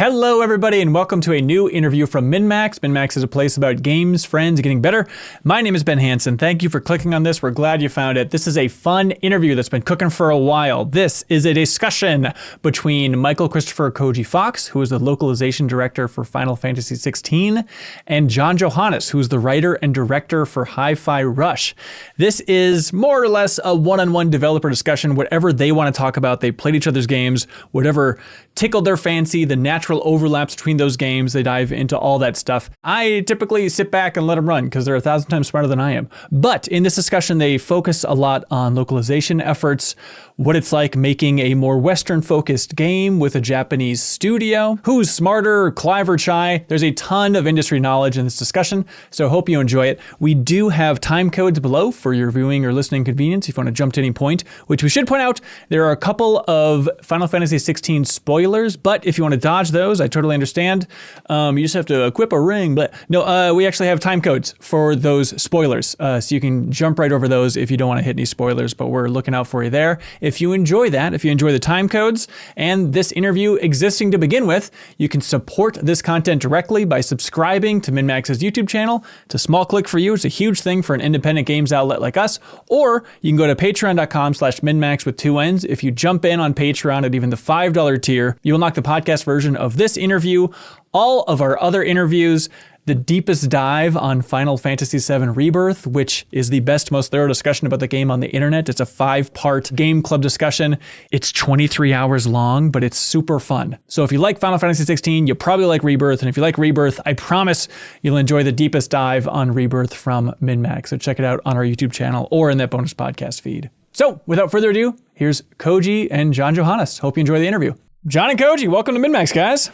Hello, everybody, and welcome to a new interview from MinnMax. MinnMax is a place about games, friends, and getting better. My name is Ben Hansen. Thank you for clicking on this. We're glad you found it. This is a fun interview that's been cooking for a while. This is a discussion between Michael Christopher Koji Fox, who is the localization director for Final Fantasy XVI, and John Johanas, who is the writer and director for Hi-Fi Rush. This is more or less a one-on-one developer discussion. Whatever they want to talk about, they played each other's games, whatever tickled their fancy, the natural overlaps between those games, they dive into all that stuff. I typically sit back and let them run because they're 1,000 times smarter than I am. But in this discussion, they focus a lot on localization efforts, what it's like making a more Western-focused game with a Japanese studio, who's smarter, Clive or Chai. There's a ton of industry knowledge in this discussion, so I hope you enjoy it. We do have time codes below for your viewing or listening convenience if you want to jump to any point, which we should point out, there are a couple of Final Fantasy XVI spoilers, but if you want to dodge those, I totally understand. You just have to equip a ring, but no, we actually have time codes for those spoilers, so you can jump right over those if you don't want to hit any spoilers, but we're looking out for you there. If you enjoy that, if you enjoy the time codes and this interview existing to begin with, you can support this content directly by subscribing to MinnMax's YouTube channel. It's a small click for you. It's a huge thing for an independent games outlet like us. Or you can go to patreon.com/MinnMax with 2 N's. If you jump in on Patreon at even the $5 tier, you will unlock the podcast version of this interview, all of our other interviews, the deepest dive on Final Fantasy VII Rebirth, which is the best, most thorough discussion about the game on the internet. It's a 5-part game club discussion. It's 23 hours long, but it's super fun. So if you like Final Fantasy XVI, you'll probably like Rebirth. And if you like Rebirth, I promise you'll enjoy the deepest dive on Rebirth from MinnMax. So check it out on our YouTube channel or in that bonus podcast feed. So without further ado, here's Koji and John Johanas. Hope you enjoy the interview. John and Koji, welcome to MinnMax, guys.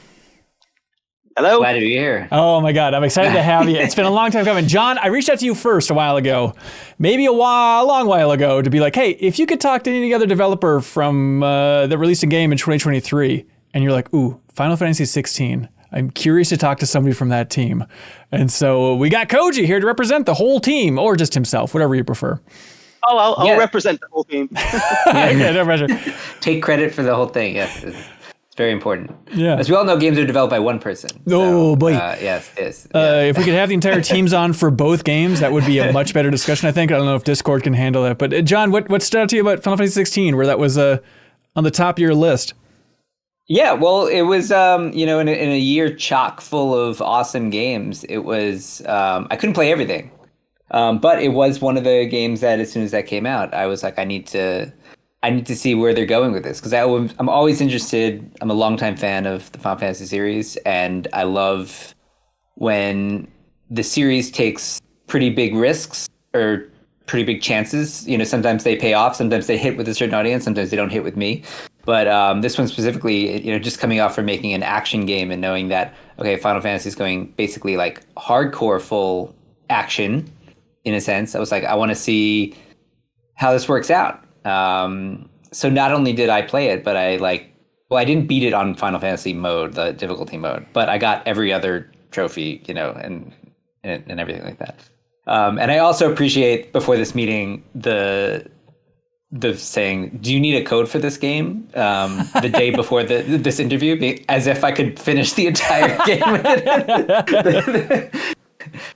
Hello. Glad to be here. Oh my God, I'm excited to have you. It's been a long time coming. John, I reached out to you first a while ago, maybe a long while ago, to be like, hey, if you could talk to any other developer from that released a game in 2023, and you're like, ooh, Final Fantasy XVI. I'm curious to talk to somebody from that team. And so we got Koji here to represent the whole team, or just himself, whatever you prefer. Oh, I'll represent the whole team. Okay, no pressure. Take credit for the whole thing. Yes, it's very important. Yeah. As we all know, games are developed by one person. Oh, boy. Yes, it is. If we could have the entire teams on for both games, that would be a much better discussion, I think. I don't know if Discord can handle that. But John, what stood out to you about Final Fantasy XVI, where that was on the top of your list? Yeah, well, it was, in a year chock full of awesome games, it was, I couldn't play everything. But it was one of the games that as soon as that came out, I was like, I need to see where they're going with this, because I'm always interested. I'm a longtime fan of the Final Fantasy series, and I love when the series takes pretty big risks or pretty big chances. You know, sometimes they pay off, sometimes they hit with a certain audience, sometimes they don't hit with me. But this one specifically, just coming off from making an action game and knowing that, okay, Final Fantasy is going basically like hardcore full action, in a sense. I was like, I want to see how this works out. So not only did I play it, but I didn't beat it on Final Fantasy mode, the difficulty mode, but I got every other trophy, and everything like that. And I also appreciate, before this meeting, the saying, do you need a code for this game? The day before this interview, as if I could finish the entire game.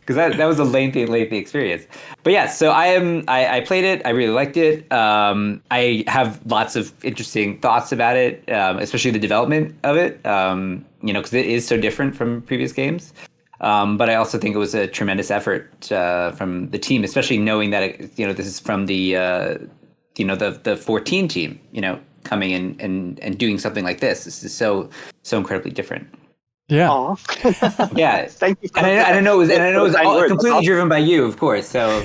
Because that was a lengthy experience. But yeah, so I played it. I really liked it. I have lots of interesting thoughts about it, especially the development of it, because it is so different from previous games. But I also think it was a tremendous effort from the team, especially knowing that this is from the 14 team, coming in and doing something like this. This is so incredibly different. Yeah. Yeah. Thank you. I don't know. And I know it was all completely driven by you, of course. So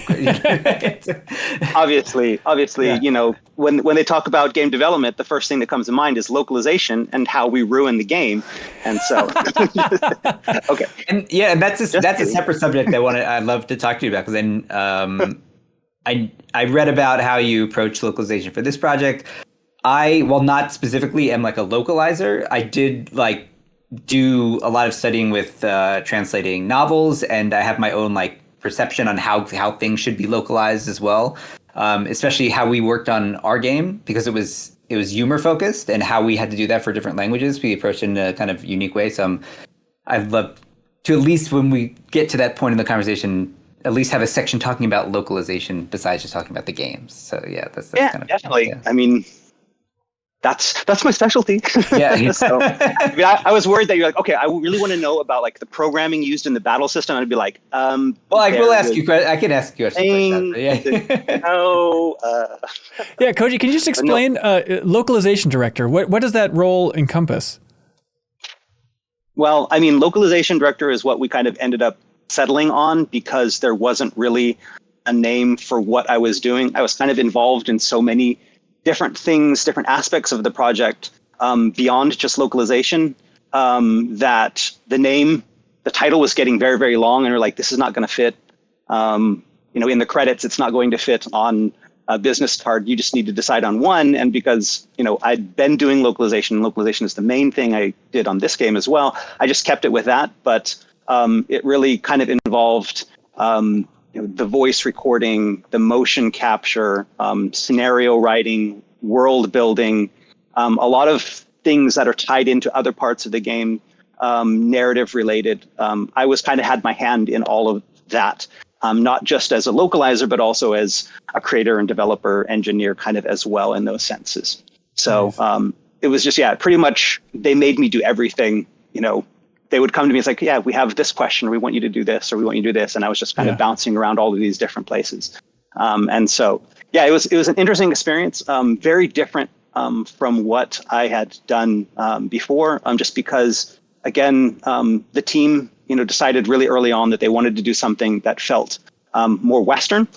obviously, yeah. When they talk about game development, the first thing that comes to mind is localization and how we ruin the game. And so, okay. And yeah, that's a separate subject I'd love to talk to you about, because then I read about how you approach localization for this project. While not specifically am like a localizer, I did do a lot of studying with translating novels, and I have my own perception on how things should be localized as well. Especially how we worked on our game, because it was humor focused, and how we had to do that for different languages, we approached it in a kind of unique way. So I'd love to, at least when we get to that point in the conversation, at least have a section talking about localization besides just talking about the games. So yeah, that's kind of definitely. Yeah. I mean, that's my specialty. Yeah. So, I was worried that you're like, okay, I really want to know about like the programming used in the battle system. I'd be like, well, I will ask you. I can ask you questions like that. Yeah. No. Yeah, Koji, can you just explain localization director? What does that role encompass? Well, I mean, localization director is what we kind of ended up settling on because there wasn't really a name for what I was doing. I was kind of involved in so many different things, different aspects of the project beyond just localization, that the title was getting very, very long, and we're like, this is not going to fit. In the credits, it's not going to fit on a business card. You just need to decide on one. And because, I'd been doing localization is the main thing I did on this game as well, I just kept it with that. But it really kind of involved the voice recording, the motion capture, scenario writing, world building, a lot of things that are tied into other parts of the game, narrative related. I was kind of had my hand in all of that, not just as a localizer, but also as a creator and developer, engineer kind of as well in those senses. So it was just, pretty much they made me do everything. They would come to me, it's like, yeah, we have this question, or we want you to do this, or we want you to do this. And I was just kind of bouncing around all of these different places. And so, it was an interesting experience, very different from what I had done before, just because, again, the team, decided really early on that they wanted to do something that felt more Western.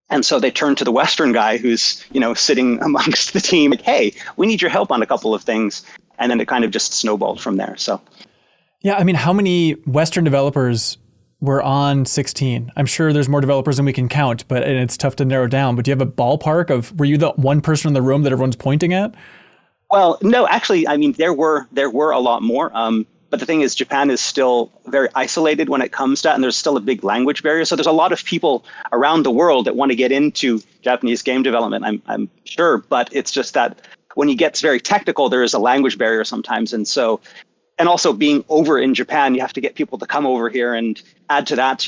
And so they turned to the Western guy who's, sitting amongst the team, like, hey, we need your help on a couple of things. And then it kind of just snowballed from there. So. Yeah, I mean, how many Western developers were on 16? I'm sure there's more developers than we can count, and it's tough to narrow down. But do you have a ballpark of, were you the one person in the room that everyone's pointing at? Well, no, actually, I mean, there were a lot more. But the thing is, Japan is still very isolated when it comes to that, and there's still a big language barrier. So there's a lot of people around the world that want to get into Japanese game development, I'm sure. But it's just that when it gets very technical, there is a language barrier sometimes. And so, and also being over in Japan, you have to get people to come over here, and add to that,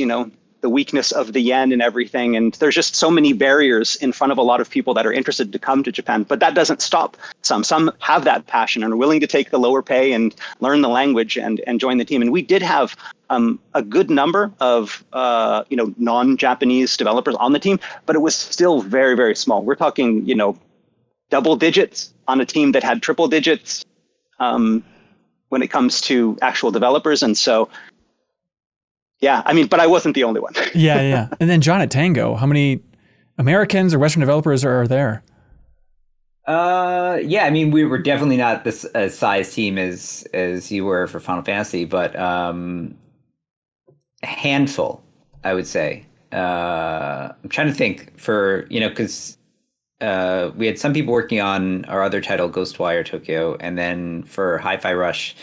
the weakness of the yen and everything. And there's just so many barriers in front of a lot of people that are interested to come to Japan. But that doesn't stop some. Some have that passion and are willing to take the lower pay and learn the language and join the team. And we did have a good number of non-Japanese developers on the team, but it was still very, very small. We're talking, double digits on a team that had triple digits when it comes to actual developers. And so, yeah, I mean, but I wasn't the only one. Yeah. And then John, at Tango, how many Americans or Western developers are there? I mean, we were definitely not this size team as you were for Final Fantasy, but a handful, I would say. I'm trying to think for, because we had some people working on our other title, Ghostwire Tokyo, and then for Hi-Fi Rush,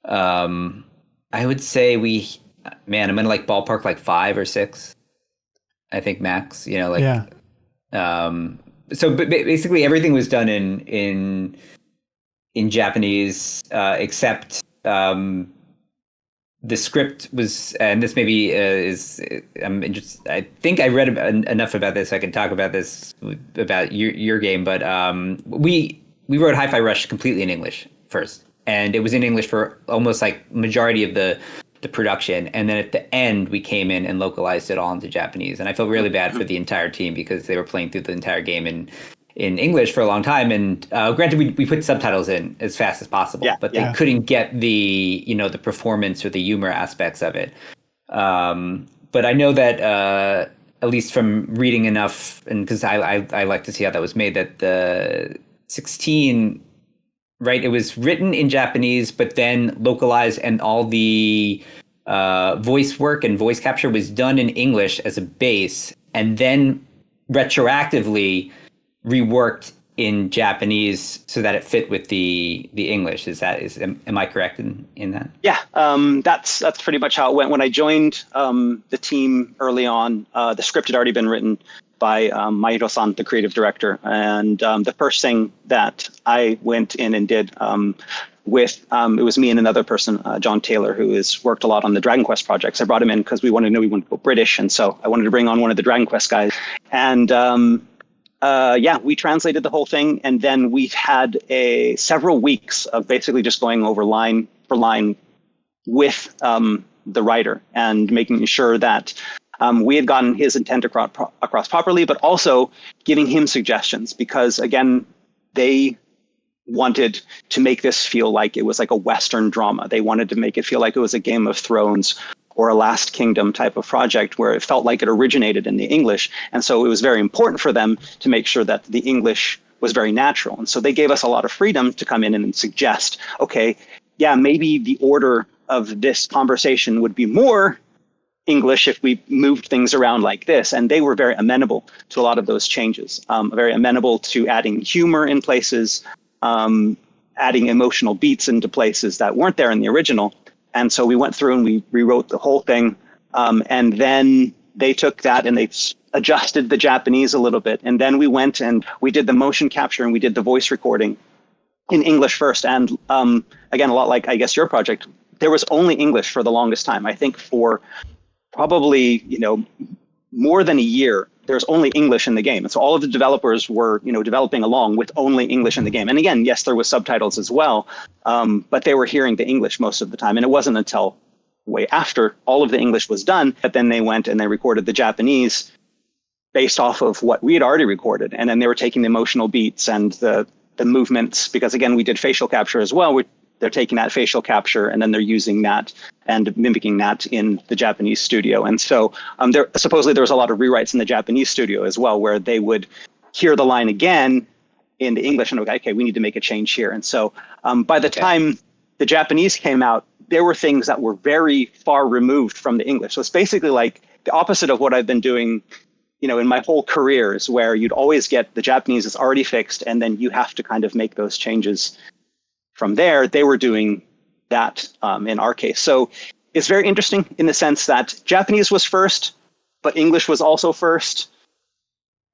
I would say I'm gonna ballpark 5 or 6, I think max. So basically everything was done in Japanese, except the script was, and this maybe is, I think I read enough about this. I can talk about this, about your game, but we wrote Hi-Fi Rush completely in English first, and it was in English for almost majority of the production, and then at the end we came in and localized it all into Japanese. And I felt really bad for the entire team because they were playing through the entire game in English for a long time. And granted, we put subtitles in as fast as possible, but they couldn't get the the performance or the humor aspects of it. But I know that at least from reading enough, and because I like to see how that was made, that the 16, right, it was written in Japanese, but then localized, and all the voice work and voice capture was done in English as a base, and then retroactively reworked in Japanese so that it fit with the English. Am I correct in that? Yeah, that's pretty much how it went. When I joined the team early on, the script had already been written. by Mairo-san, the creative director. And the first thing that I went in and did it was me and another person, John Taylor, who has worked a lot on the Dragon Quest projects. I brought him in because we wanted to go British. And so I wanted to bring on one of the Dragon Quest guys. And we translated the whole thing. And then we've had several weeks of basically just going over line for line with the writer and making sure that we had gotten his intent across properly, but also giving him suggestions because, again, they wanted to make this feel like it was like a Western drama. They wanted to make it feel like it was a Game of Thrones or a Last Kingdom type of project where it felt like it originated in the English. And so it was very important for them to make sure that the English was very natural. And so they gave us a lot of freedom to come in and suggest, okay, yeah, maybe the order of this conversation would be more English if we moved things around like this. And they were very amenable to a lot of those changes, very amenable to adding humor in places, adding emotional beats into places that weren't there in the original. And so we went through and we rewrote the whole thing. And then they took that and they adjusted the Japanese a little bit. And then we went and we did the motion capture and we did the voice recording in English first. And again, a lot like, I guess, your project, there was only English for the longest time. I think for probably, more than a year, there's only English in the game. And so all of the developers were, developing along with only English in the game. And again, yes, there was subtitles as well, but they were hearing the English most of the time. And it wasn't until way after all of the English was done that then they went and they recorded the Japanese based off of what we had already recorded. And then they were taking the emotional beats and the movements, because again, we did facial capture as well. They're taking that facial capture and then they're using that and mimicking that in the Japanese studio. And so supposedly there was a lot of rewrites in the Japanese studio as well, where they would hear the line again in the English and okay, we need to make a change here. And so by the time the Japanese came out, there were things that were very far removed from the English. So it's basically like the opposite of what I've been doing, in my whole career, is where you'd always get the Japanese is already fixed and then you have to kind of make those changes from there. They were doing that in our case. So it's very interesting in the sense that Japanese was first, but English was also first.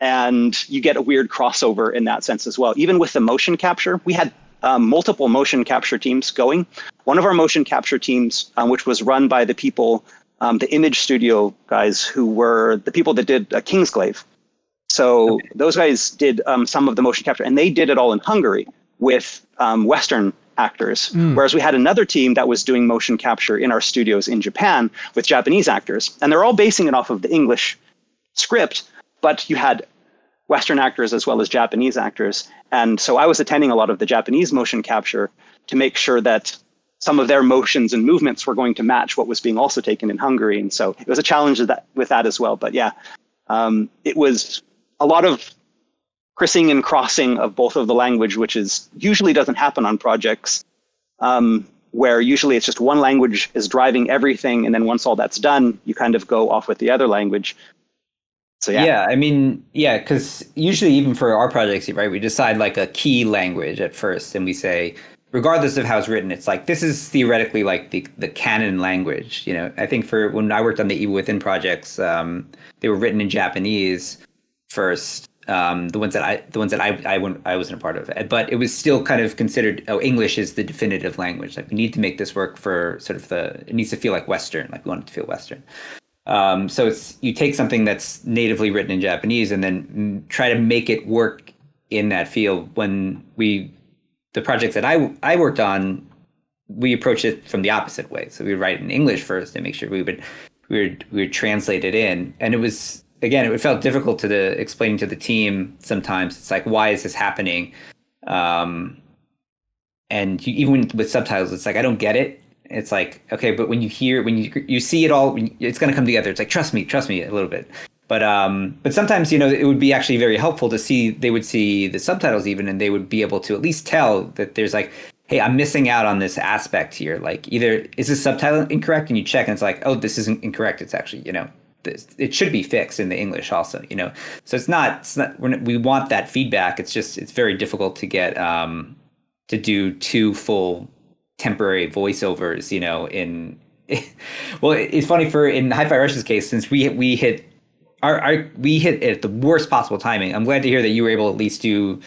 And you get a weird crossover in that sense as well. Even with the motion capture, we had multiple motion capture teams going. One of our motion capture teams, which was run by the people, the Image Studio guys, who were the people that did Kingsglaive. So those guys did some of the motion capture, and they did it all in Hungary with Western actors, whereas we had another team that was doing motion capture in our studios in Japan with Japanese actors. And they're all basing it off of the English script, but you had Western actors as well as Japanese actors. And so I was attending a lot of the Japanese motion capture to make sure that some of their motions and movements were going to match what was being also taken in Hungary. And so it was a challenge with that as well. But yeah, it was a lot of crissing and crossing of both of the language, which usually doesn't happen on projects where usually it's just one language is driving everything. And then once all that's done, you kind of go off with the other language. So yeah. Yeah, because usually even for our projects, right, we decide like a key language at first and we say, regardless of how it's written, it's like, this is theoretically like the canon language. I think for when I worked on the Evil Within projects, they were written in Japanese first. The ones that I wasn't a part of, but it was still kind of considered, English is the definitive language. Like we need to make this work for sort of it needs to feel like Western, like we want it to feel Western. So you take something that's natively written in Japanese and then try to make it work in that field. When the projects that I worked on, we approached it from the opposite way. So we would write in English first and make sure we would translate it in. And it was, again, it felt difficult to explain to the team sometimes. It's like, why is this happening? And even with subtitles, it's like, I don't get it. It's like, okay, but when you see it all, it's going to come together. It's like, trust me a little bit. But sometimes, it would be actually very helpful to see, they would see the subtitles even, and they would be able to at least tell that there's like, hey, I'm missing out on this aspect here. Like either is this subtitle incorrect? And you check and it's like, oh, this isn't incorrect. It's actually, it should be fixed in the English also, So it's not we want that feedback. It's just, it's very difficult to get, to do 2 full temporary voiceovers, well, it's funny in Hi-Fi Rush's case, since we hit we hit it at the worst possible timing. I'm glad to hear that you were able to at least do,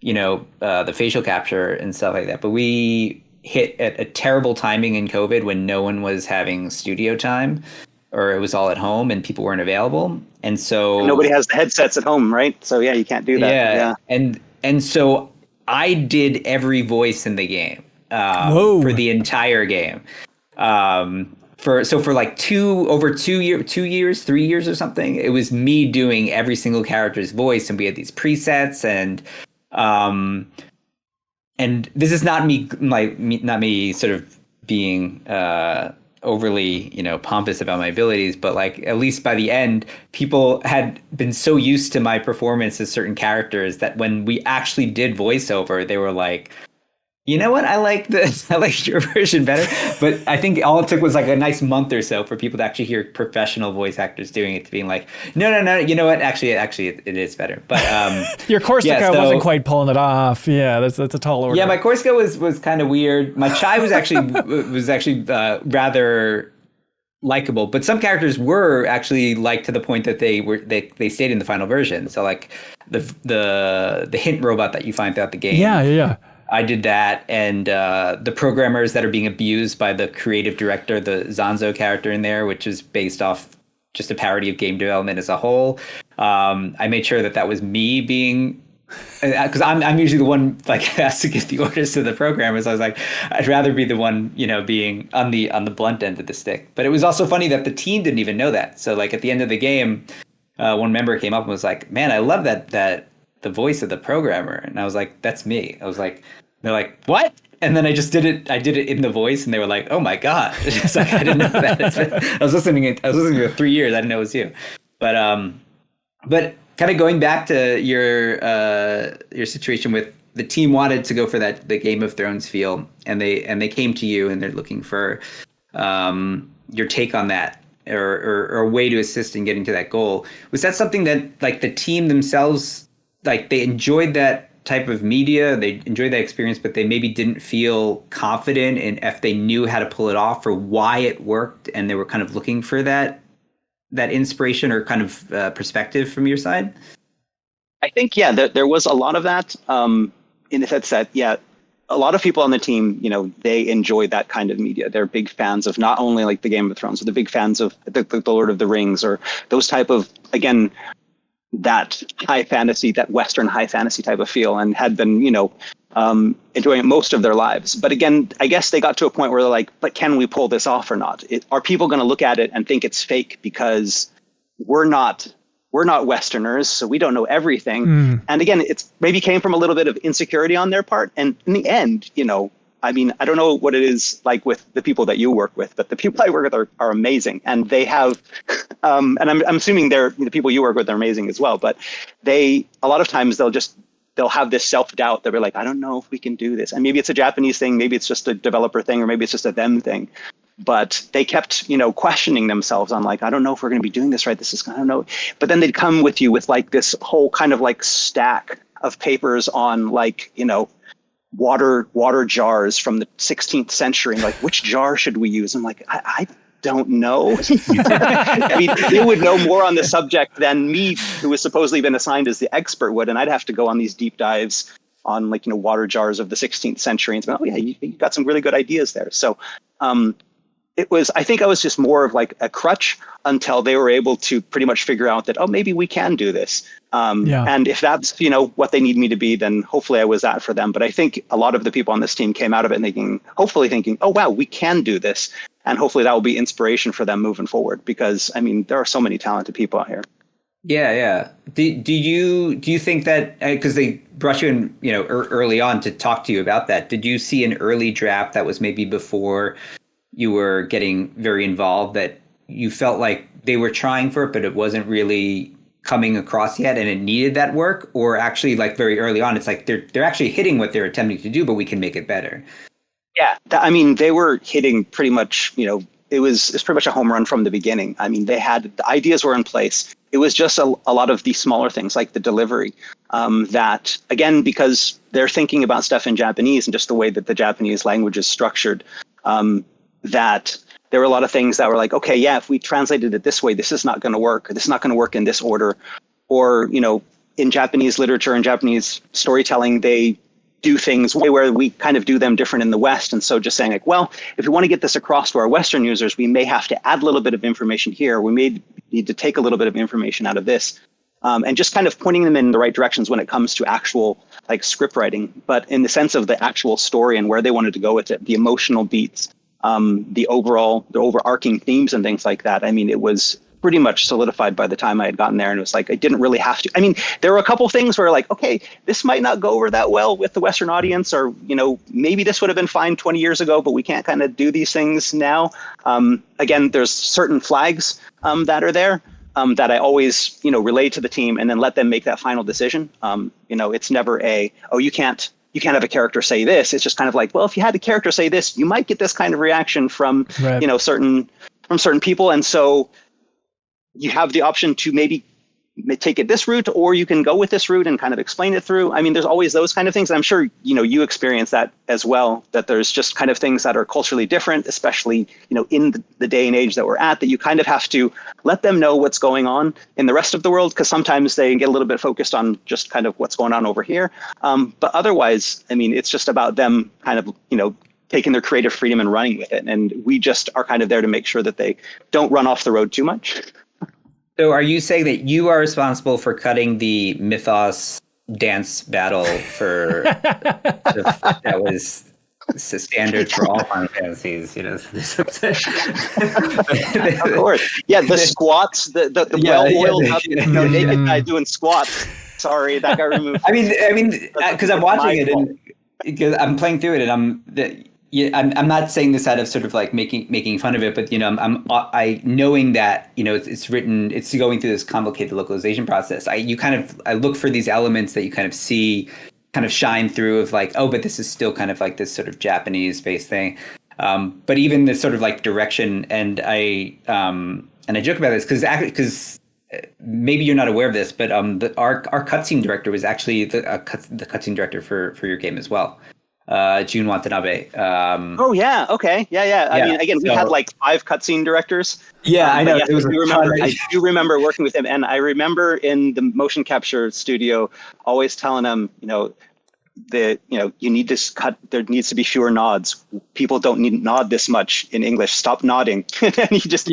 the facial capture and stuff like that. But we hit at a terrible timing in COVID when no one was having studio time, or it was all at home and people weren't available. And so nobody has the headsets at home, right? So yeah, you can't do that. Yeah. And so I did every voice in the game for the entire game. For like 3 years or something, it was me doing every single character's voice, and we had these presets, and this is not me sort of being overly, pompous about my abilities, but like at least by the end, people had been so used to my performance as certain characters that when we actually did voiceover, they were like, you know what? I like this. I like your version better. But I think all it took was like a nice month or so for people to actually hear professional voice actors doing it, to being like, no. You know what? Actually, it is better. But your Corsica wasn't quite pulling it off. Yeah, that's a tall order. Yeah, my Corsica was kind of weird. My Chai was actually rather likable, but some characters were actually liked to the point that they stayed in the final version. So like the hint robot that you find throughout the game. Yeah. I did that, and the programmers that are being abused by the creative director, the Zanzo character in there, which is based off just a parody of game development as a whole. I made sure that was me being, because I'm usually the one like has to give the orders to the programmers. I was like, I'd rather be the one, being on the blunt end of the stick. But it was also funny that the team didn't even know that. So like at the end of the game, one member came up and was like, "Man, I love that." The voice of the programmer, and I was like, "That's me." I was like, they're like, "What?" And then I just did it. I did it in the voice, and they were like, "Oh my god!" It's like I didn't know that. I was listening to it 3 years. I didn't know it was you. But kind of going back to your situation with the team wanted to go for the Game of Thrones feel, and they came to you, and they're looking for your take on that. Or a way to assist in getting to that goal. Was that something that like the team themselves, like they enjoyed that type of media, they enjoyed that experience, but they maybe didn't feel confident in if they knew how to pull it off or why it worked, and they were kind of looking for that inspiration or kind of perspective from your side? I think, there was a lot of that in the sense that, a lot of people on the team, they enjoy that kind of media. They're big fans of not only like the Game of Thrones, but they're big fans of the Lord of the Rings, or those type of, again, that high fantasy, that Western high fantasy type of feel, and had been, enjoying it most of their lives. But again, I guess they got to a point where they're like, but can we pull this off or not? Are people going to look at it and think it's fake because we're not Westerners, so we don't know everything. And again, it's maybe came from a little bit of insecurity on their part. And in the end, I mean, I don't know what it is like with the people that you work with, but the people I work with are amazing. And they have, and I'm assuming the people you work with are amazing as well, but a lot of times they'll have this self-doubt. They'll be like, I don't know if we can do this. And maybe it's a Japanese thing, maybe it's just a developer thing, or maybe it's just a them thing. But they kept, questioning themselves on like, I don't know if we're going to be doing this right. I don't know. But then they'd come with you with like this whole kind of like stack of papers on like, water jars from the 16th century. And like, which jar should we use? I'm like, I don't know. I mean, they would know more on the subject than me, who was supposedly been assigned as the expert would. And I'd have to go on these deep dives on like, water jars of the 16th century and say, oh yeah, you got some really good ideas there. So, I think I was just more of like a crutch until they were able to pretty much figure out that, oh, maybe we can do this. And if that's, what they need me to be, then hopefully I was that for them. But I think a lot of the people on this team came out of it hopefully thinking, oh, wow, we can do this. And hopefully that will be inspiration for them moving forward, because I mean, there are so many talented people out here. Yeah. Do you think that, because they brought you in, early on to talk to you about that, did you see an early draft that was maybe before you were getting very involved, that you felt like they were trying for it, but it wasn't really coming across yet and it needed that work? Or actually like very early on, it's like they're actually hitting what they're attempting to do, but we can make it better? Yeah, I mean, they were hitting pretty much, it was pretty much a home run from the beginning. I mean, the ideas were in place. It was just a lot of the smaller things like the delivery that, again, because they're thinking about stuff in Japanese and just the way that the Japanese language is structured, that there were a lot of things that were like, okay, yeah, if we translated it this way, this is not going to work, or this is not going to work in this order. Or, in Japanese literature and Japanese storytelling, they do things where we kind of do them different in the West. And so just saying like, well, if we want to get this across to our Western users, we may have to add a little bit of information here. We may need to take a little bit of information out of this. And just kind of pointing them in the right directions when it comes to actual like script writing, but in the sense of the actual story and where they wanted to go with it, the emotional beats, the overarching themes and things like that. I mean, it was pretty much solidified by the time I had gotten there, and it was like I didn't really have to. I mean, there were a couple things where like, okay, this might not go over that well with the Western audience, or maybe this would have been fine 20 years ago, but we can't kind of do these things now. Again, there's certain flags that are there. That I always, relay to the team and then let them make that final decision. It's never you can't have a character say this. It's just kind of like, well, if you had a character say this, you might get this kind of reaction from, right. certain people. And so you have the option to maybe take it this route, or you can go with this route and kind of explain it through. I mean, there's always those kind of things. And I'm sure, you experience that as well, that there's just kind of things that are culturally different, especially, in the day and age that we're at, that you kind of have to let them know what's going on in the rest of the world, because sometimes they get a little bit focused on just kind of what's going on over here. But otherwise, I mean, it's just about them kind of, taking their creative freedom and running with it. And we just are kind of there to make sure that they don't run off the road too much. So are you saying that you are responsible for cutting the Mythos dance battle for that was standard for all Final Fantasies, Of course. Yeah, the squats, the well-oiled up, naked guy doing squats. Sorry, that got removed. I mean, because I'm watching it and because I'm playing through it, and I'm not saying this out of sort of like making fun of it, but I knowing that it's written, it's going through this complicated localization process. I look for these elements that you kind of see kind of shine through of like, oh, but this is still kind of like this sort of Japanese based thing. But even this sort of like direction, and I joke about this because maybe you're not aware of this, but our cutscene director was actually the cutscene director for your game as well. Jun Watanabe. Oh yeah, okay, yeah. I mean, again, we had like 5 cutscene directors. Yeah, I know. I do remember working with him, and I remember in the motion capture studio always telling him, you need to cut. There needs to be fewer nods. People don't need nod this much in English. Stop nodding. And he just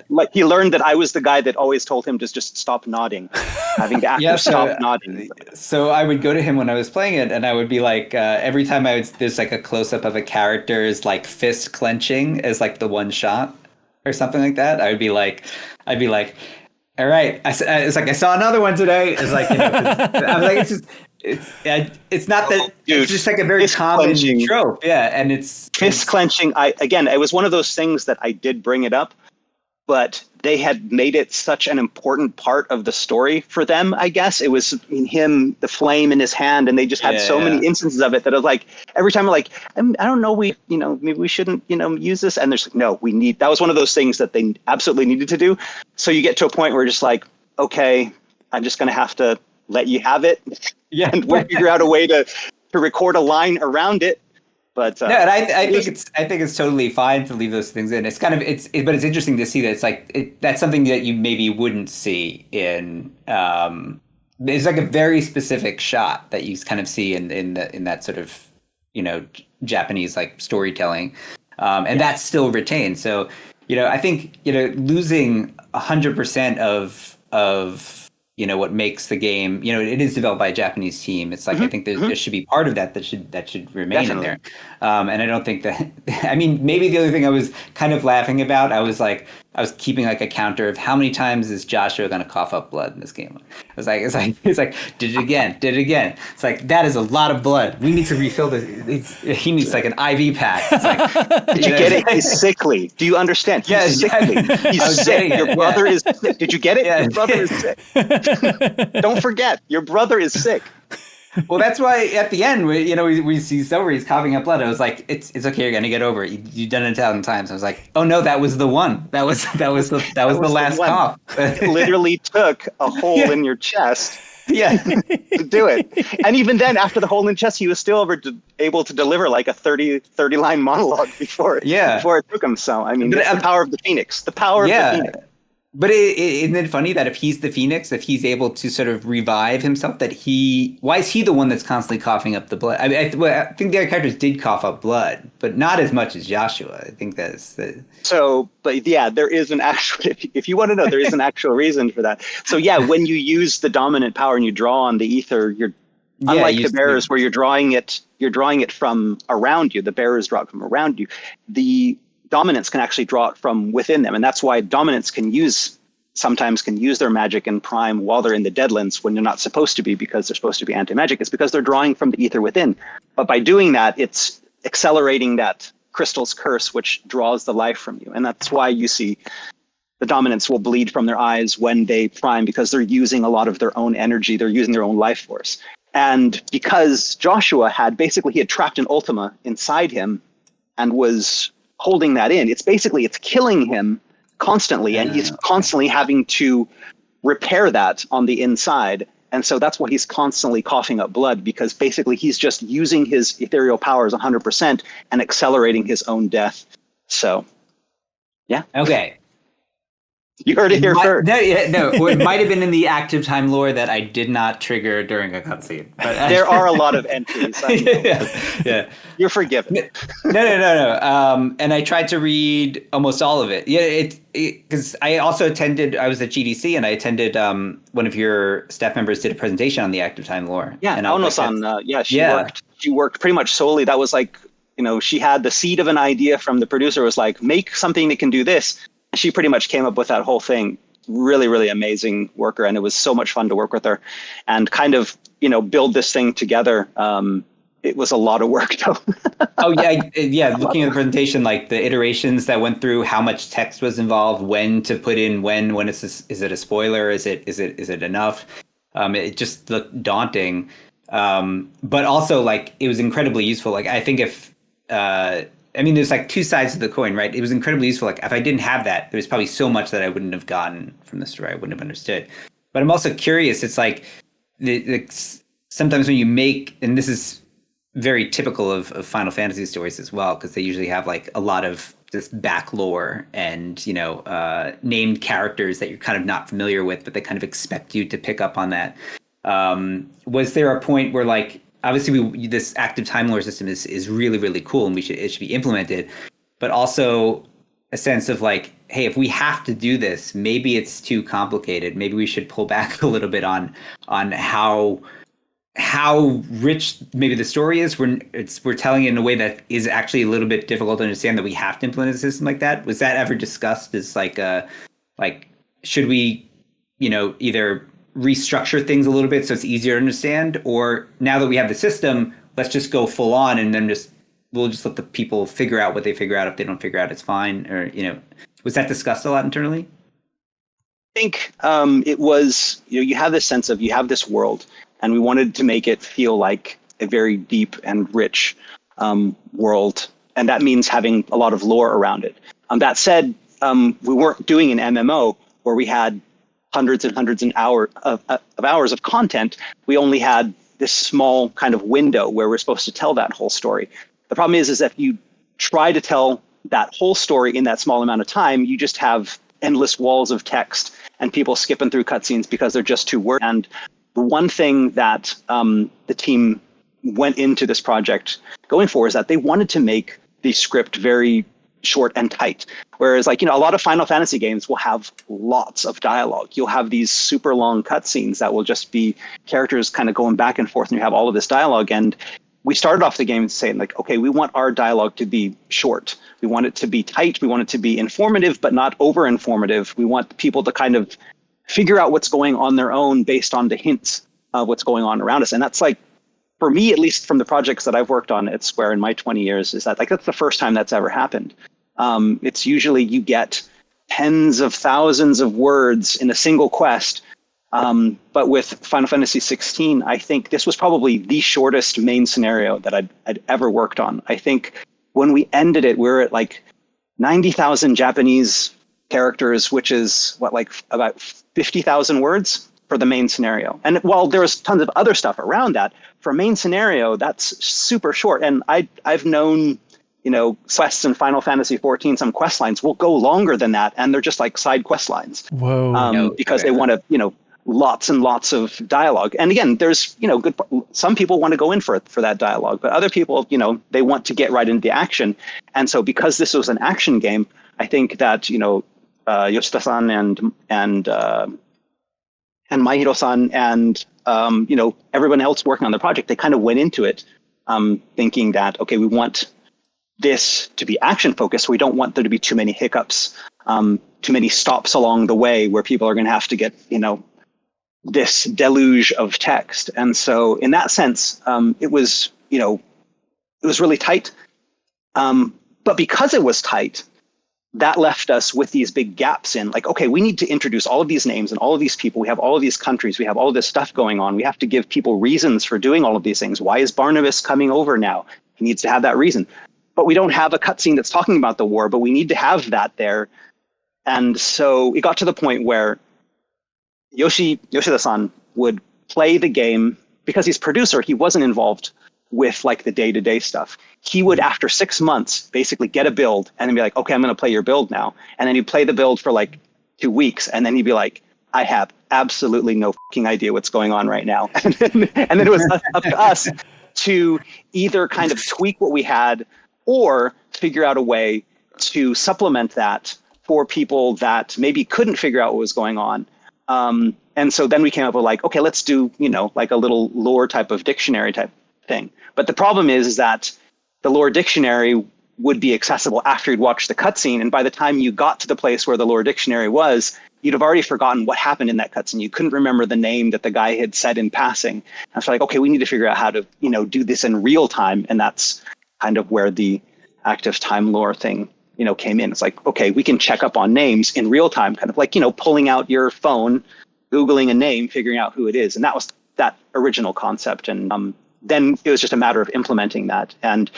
like he learned that I was the guy that always told him to just stop nodding, having the actor stop nodding. So I would go to him when I was playing it, and I would be like, every time there's like a close up of a character's like fist clenching as like the one shot or something like that. I'd be like, all right. It's like I saw another one today. It's like I was like, it's just. It's not that dude, it's just like a very common trope. Yeah. And it's fist clenching. It was one of those things that I did bring it up, but they had made it such an important part of the story for them. I guess it was him, the flame in his hand, and they just had so many instances of it that I was like, every time I'm like, I don't know, maybe we shouldn't, use this. And there's like, no, that was one of those things that they absolutely needed to do. So you get to a point where you're just like, okay, I'm just going to have to let you have it. Yeah, and we'll figure out a way to record a line around it. But and I think it's totally fine to leave those things in. It's kind of but it's interesting to see that it's like that's something that you maybe wouldn't see in. It's like a very specific shot that you kind of see in that sort of Japanese like storytelling, and that's still retained. So I think losing 100% of what makes the game, it is developed by a Japanese team. It's like, I think there should be part of that should remain in there. And I don't think that, I mean, maybe the other thing I was kind of laughing about, I was keeping like a counter of how many times is Joshua going to cough up blood in this game. It's like, did it again. It's like, that is a lot of blood. We need to refill this. He needs like an IV pack. It's like, did you get it? He's sickly. Do you understand? He's sickly. He's sick. Your brother is sick. Did you get it? Your brother is sick. Don't forget, your brother is sick. Well, that's why at the end, we see Silver, he's coughing up blood. I was like, it's okay, you're gonna get over it. You've done it 1,000 times. I was like, oh no, that was the one. That was the last cough. It literally took a hole in your chest Yeah. to do it. And even then, after the hole in chest, he was still able to deliver like a 30 line monologue before it took him. So, I mean, it's the power of the Phoenix. The power of the Phoenix. But isn't it funny that if he's the Phoenix, if he's able to sort of revive himself, why is he the one that's constantly coughing up the blood? I mean, I think the other characters did cough up blood, but not as much as Joshua. I think that's the... So, but yeah, there is an actual, if you want to know, there is an actual reason for that. So yeah, when you use the dominant power and you draw on the ether, unlike the bearers where you're drawing it from around you, the bearers draw it from around you. The dominants can actually draw it from within them. And that's why dominants sometimes can use their magic in prime while they're in the Deadlands when they're not supposed to be, because they're supposed to be anti-magic. It's because they're drawing from the ether within. But by doing that, it's accelerating that crystal's curse, which draws the life from you. And that's why you see the dominants will bleed from their eyes when they prime, because they're using a lot of their own energy. They're using their own life force. And because Joshua had trapped an Ultima inside him and was holding that in, it's killing him constantly, and he's constantly having to repair that on the inside. And so that's why he's constantly coughing up blood, because basically he's just using his ethereal powers 100% and accelerating his own death. So, yeah. Okay. You heard it here first. No, it might have been in the active time lore that I did not trigger during a cutscene. But there are a lot of entries. Yeah. You're forgiven. No. And I tried to read almost all of it. Yeah, because I was at GDC and I attended one of your staff members did a presentation on the active time lore. Yeah, and Ono-san, she worked pretty much solely. That was like, she had the seed of an idea from the producer, was like, make something that can do this. She pretty much came up with that whole thing. Really, really amazing worker. And it was so much fun to work with her and kind of, build this thing together. It was a lot of work though. Oh yeah. Looking at the presentation, like the iterations that went through, how much text was involved, when to put in, when is it a spoiler? Is it enough? It just looked daunting. But also like, it was incredibly useful. Like, I think there's like two sides of the coin, right? It was incredibly useful. Like, if I didn't have that, there was probably so much that I wouldn't have gotten from the story. I wouldn't have understood. But I'm also curious. It's like sometimes when you make, and this is very typical of Final Fantasy stories as well, because they usually have like a lot of this back lore and, named characters that you're kind of not familiar with, but they kind of expect you to pick up on that. Was there a point where like, obviously this active time lore system is really, really cool and it should be implemented, but also a sense of like, hey, if we have to do this, maybe it's too complicated. Maybe we should pull back a little bit on how rich maybe the story is. We're telling it in a way that is actually a little bit difficult to understand, that we have to implement a system like that. Was that ever discussed as like should we, either restructure things a little bit so it's easier to understand, or now that we have the system, let's just go full on and then we'll just let the people figure out what they figure out. If they don't figure out, it's fine. Or, was that discussed a lot internally? I think it was, you have this sense of, you have this world, and we wanted to make it feel like a very deep and rich world. And that means having a lot of lore around it. That said, we weren't doing an MMO where we had hundreds and hundreds of hours of content. We only had this small kind of window where we're supposed to tell that whole story. The problem is if you try to tell that whole story in that small amount of time, you just have endless walls of text and people skipping through cutscenes because they're just too wordy. And the one thing that the team went into this project going for is that they wanted to make the script very short and tight. Whereas a lot of Final Fantasy games will have lots of dialogue. You'll have these super long cutscenes that will just be characters kind of going back and forth, and you have all of this dialogue. And we started off the game saying like, okay, we want our dialogue to be short. We want it to be tight. We want it to be informative, but not over informative. We want people to kind of figure out what's going on their own based on the hints of what's going on around us. And that's like, for me, at least from the projects that I've worked on at Square in my 20 years, is that that's the first time that's ever happened. It's usually you get tens of thousands of words in a single quest. But with Final Fantasy XVI, I think this was probably the shortest main scenario that I'd ever worked on. I think when we ended it, we were at like 90,000 Japanese characters, which is about 50,000 words for the main scenario. And while there was tons of other stuff around that, for main scenario, that's super short. And I've known, quests in Final Fantasy XIV, some quest lines will go longer than that, and they're just like side quest lines. Whoa. Because they want to, lots and lots of dialogue. And again, there's, some people want to go in for that dialogue, but other people, they want to get right into the action. And so because this was an action game, I think that, Yoshida-san and Maihiro-san and, everyone else working on the project, they kind of went into it thinking that, okay, we want this to be action focused. We don't want there to be too many hiccups, too many stops along the way where people are going to have to get, this deluge of text. And so in that sense, it was really tight. But because it was tight, that left us with these big gaps in like, okay, we need to introduce all of these names and all of these people. We have all of these countries. We have all of this stuff going on. We have to give people reasons for doing all of these things. Why is Barnabas coming over now? He needs to have that reason. But we don't have a cutscene that's talking about the war, but we need to have that there. And so it got to the point where Yoshida-san would play the game because he's producer. He wasn't involved with like the day-to-day stuff. He would, after 6 months, basically get a build and then be like, okay, I'm going to play your build now. And then he'd play the build for like 2 weeks. And then he'd be like, I have absolutely no fucking idea what's going on right now. And then it was up to us to either kind of tweak what we had or figure out a way to supplement that for people that maybe couldn't figure out what was going on. And so then we came up with like, okay, let's do, like a little lore type of dictionary type thing. But the problem is that the lore dictionary would be accessible after you'd watched the cutscene. And by the time you got to the place where the lore dictionary was, you'd have already forgotten what happened in that cutscene. You couldn't remember the name that the guy had said in passing. And so like, okay, we need to figure out how to, do this in real time. And that's kind of where the active time lore thing, came in. It's like, okay, we can check up on names in real time, kind of like, pulling out your phone, Googling a name, figuring out who it is. And that was that original concept. And then it was just a matter of implementing that and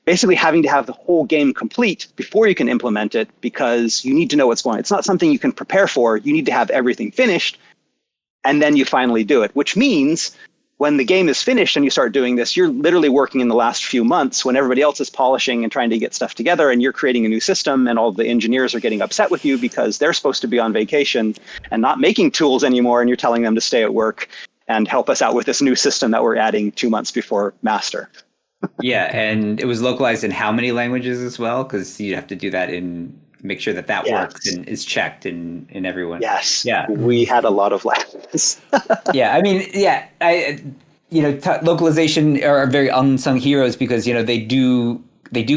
basically having to have the whole game complete before you can implement it, because you need to know what's going on. It's not something you can prepare for. You need to have everything finished and then you finally do it, which means when the game is finished and you start doing this, you're literally working in the last few months when everybody else is polishing and trying to get stuff together, and you're creating a new system, and all the engineers are getting upset with you because they're supposed to be on vacation and not making tools anymore, and you're telling them to stay at work and help us out with this new system that we're adding 2 months before master. Yeah, and it was localized in how many languages as well? Because you have to do that make sure that works and is checked in everyone. Yes. Yeah. We had a lot of languages. Yeah, I mean, localization are very unsung heroes because, they do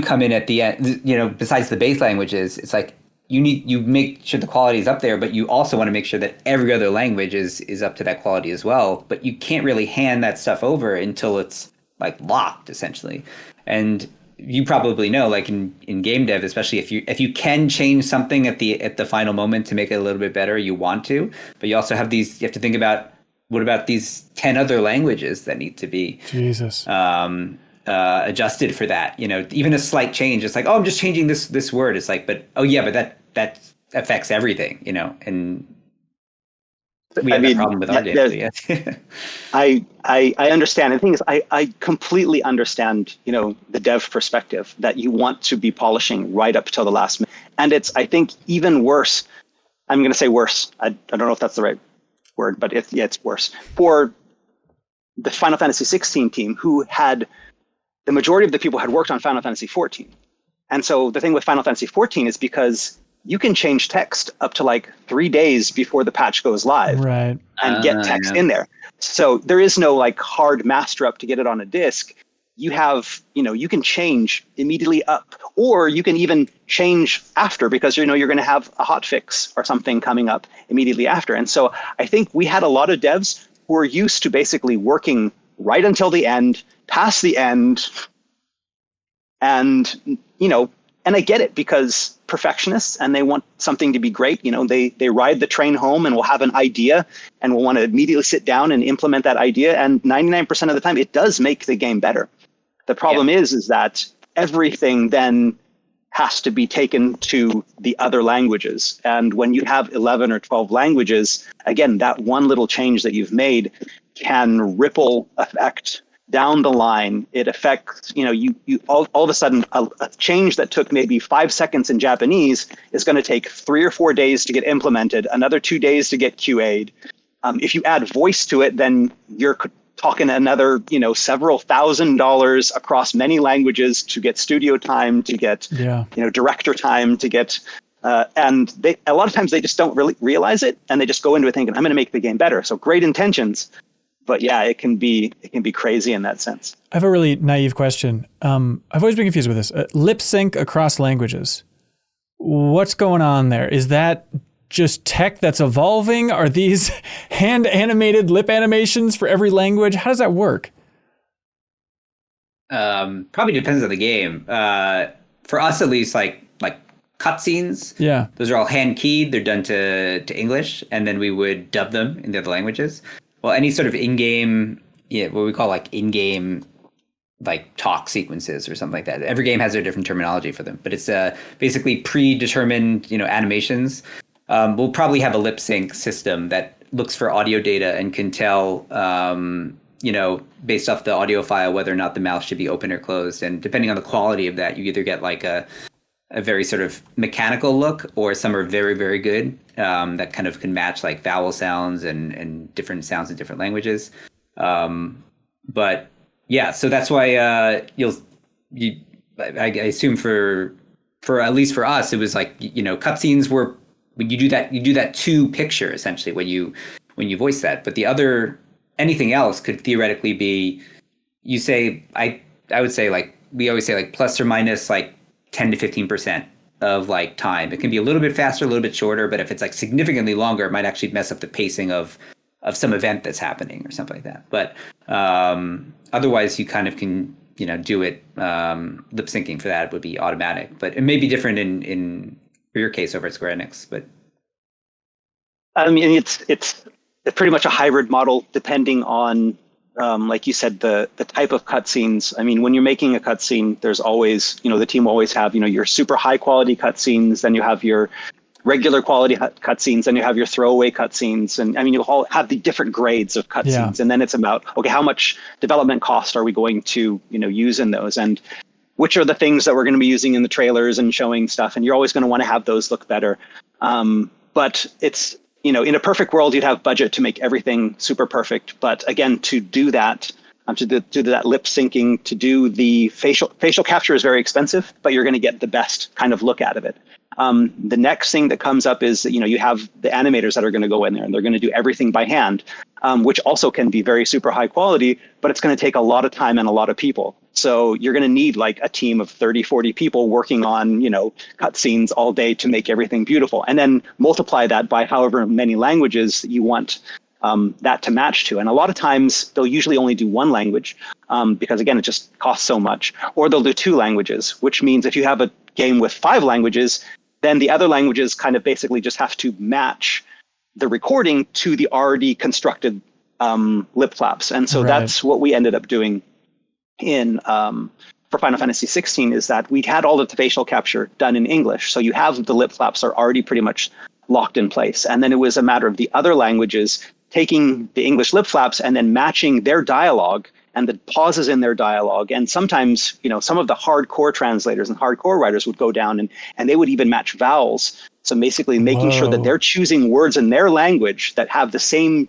come in at the end, besides the base languages. It's like you make sure the quality is up there, but you also want to make sure that every other language is up to that quality as well. But you can't really hand that stuff over until it's like locked, essentially. And you probably know, like in game dev, especially if you can change something at the final moment to make it a little bit better, you want to. But you also have you have to think about, what about these 10 other languages that need to be adjusted for that? Even a slight change. It's like, oh, I'm just changing this word. It's like, but that affects everything, and we have that problem with our data. Yeah. I understand. And the thing is, I completely understand, the dev perspective that you want to be polishing right up till the last minute. And it's, I think, even worse. I'm going to say worse. I don't know if that's the right word, but it's worse for the Final Fantasy XVI team, who had the majority of the people had worked on Final Fantasy XIV. And so the thing with Final Fantasy XIV is because you can change text up to like 3 days before the patch goes live, right, and get text in there. So there is no like hard master up to get it on a disk. You have, you can change immediately up, or you can even change after, because you're going to have a hotfix or something coming up immediately after. And so I think we had a lot of devs who were used to basically working right until the end, past the end, and and I get it, because perfectionists, and they want something to be great. They ride the train home and will have an idea and will want to immediately sit down and implement that idea. And 99% of the time, it does make the game better. The problem is that everything then has to be taken to the other languages. And when you have 11 or 12 languages, again, that one little change that you've made can ripple effect down the line. It affects, you all of a sudden, a change that took maybe 5 seconds in Japanese is going to take 3 or 4 days to get implemented, another 2 days to get QA'd. If you add voice to it, then you're talking another, several $1,000s across many languages to get studio time, to get, director time, to get, and a lot of times they just don't really realize it, and they just go into it thinking, I'm going to make the game better. So great intentions, but yeah, it can be crazy in that sense. I have a really naive question. I've always been confused with this. Lip sync across languages. What's going on there? Is that just tech that's evolving? Are these hand animated lip animations for every language? How does that work? Probably depends on the game. For us, at least, like cutscenes. Yeah, those are all hand keyed. They're done to English, and then we would dub them in the other languages. Well, any sort of in-game, what we call like in-game, like talk sequences or something like that. Every game has their different terminology for them, but it's basically predetermined, animations. We'll probably have a lip sync system that looks for audio data and can tell, based off the audio file, whether or not the mouth should be open or closed. And depending on the quality of that, you either get like a very sort of mechanical look, or some are very, very good, that kind of can match like vowel sounds and different sounds in different languages. But yeah, so that's why I assume for at least for us, it was like, cutscenes were, you do that to picture essentially when you voice that. But anything else could theoretically be, I would say, like we always say, like plus or minus like 10 to 15% of like time. It can be a little bit faster, a little bit shorter, but if it's like significantly longer, it might actually mess up the pacing of some event that's happening or something like that. But otherwise you kind of can, do it, lip syncing for that would be automatic, but it may be different in for your case over at Square-Enix. But I mean, it's pretty much a hybrid model depending on, like you said, the type of cutscenes. I mean, when you're making a cutscene, there's always, the team will always have, your super high quality cutscenes, then you have your regular quality cutscenes, then you have your throwaway cutscenes. And I mean, you'll all have the different grades of cutscenes. And then it's about, okay, how much development cost are we going to, use in those? And which are the things that we're going to be using in the trailers and showing stuff. And you're always going to want to have those look better. But it's, in a perfect world, you'd have budget to make everything super perfect. But again, to do that, to do that lip syncing, to do the facial capture is very expensive, but you're going to get the best kind of look out of it. The next thing that comes up is, you have the animators that are going to go in there and they're going to do everything by hand, which also can be very super high quality, but it's going to take a lot of time and a lot of people. So you're going to need like a team of 30, 40 people working on, cutscenes all day to make everything beautiful, and then multiply that by however many languages you want that to match to. And a lot of times they'll usually only do one language because, again, it just costs so much, or they'll do 2 languages, which means if you have a game with 5 languages, then the other languages kind of basically just have to match the recording to the already constructed lip flaps. And so that's what we ended up doing in for Final Fantasy XVI, is that we had all of the facial capture done in English. So you have the lip flaps are already pretty much locked in place. And then it was a matter of the other languages taking the English lip flaps and then matching their dialogue and the pauses in their dialogue. And sometimes, some of the hardcore translators and hardcore writers would go down and they would even match vowels. So basically making sure that they're choosing words in their language that have the same,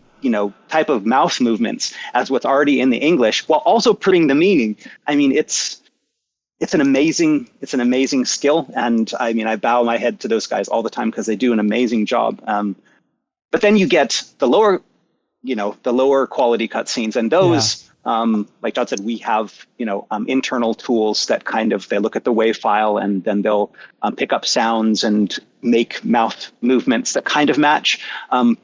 type of mouth movements as what's already in the English, while also putting the meaning. I mean, it's an amazing skill. And I mean, I bow my head to those guys all the time because they do an amazing job. But then you get the lower quality cutscenes, and those, like John said, we have, internal tools that they look at the WAV file and then they'll pick up sounds and make mouth movements that kind of match.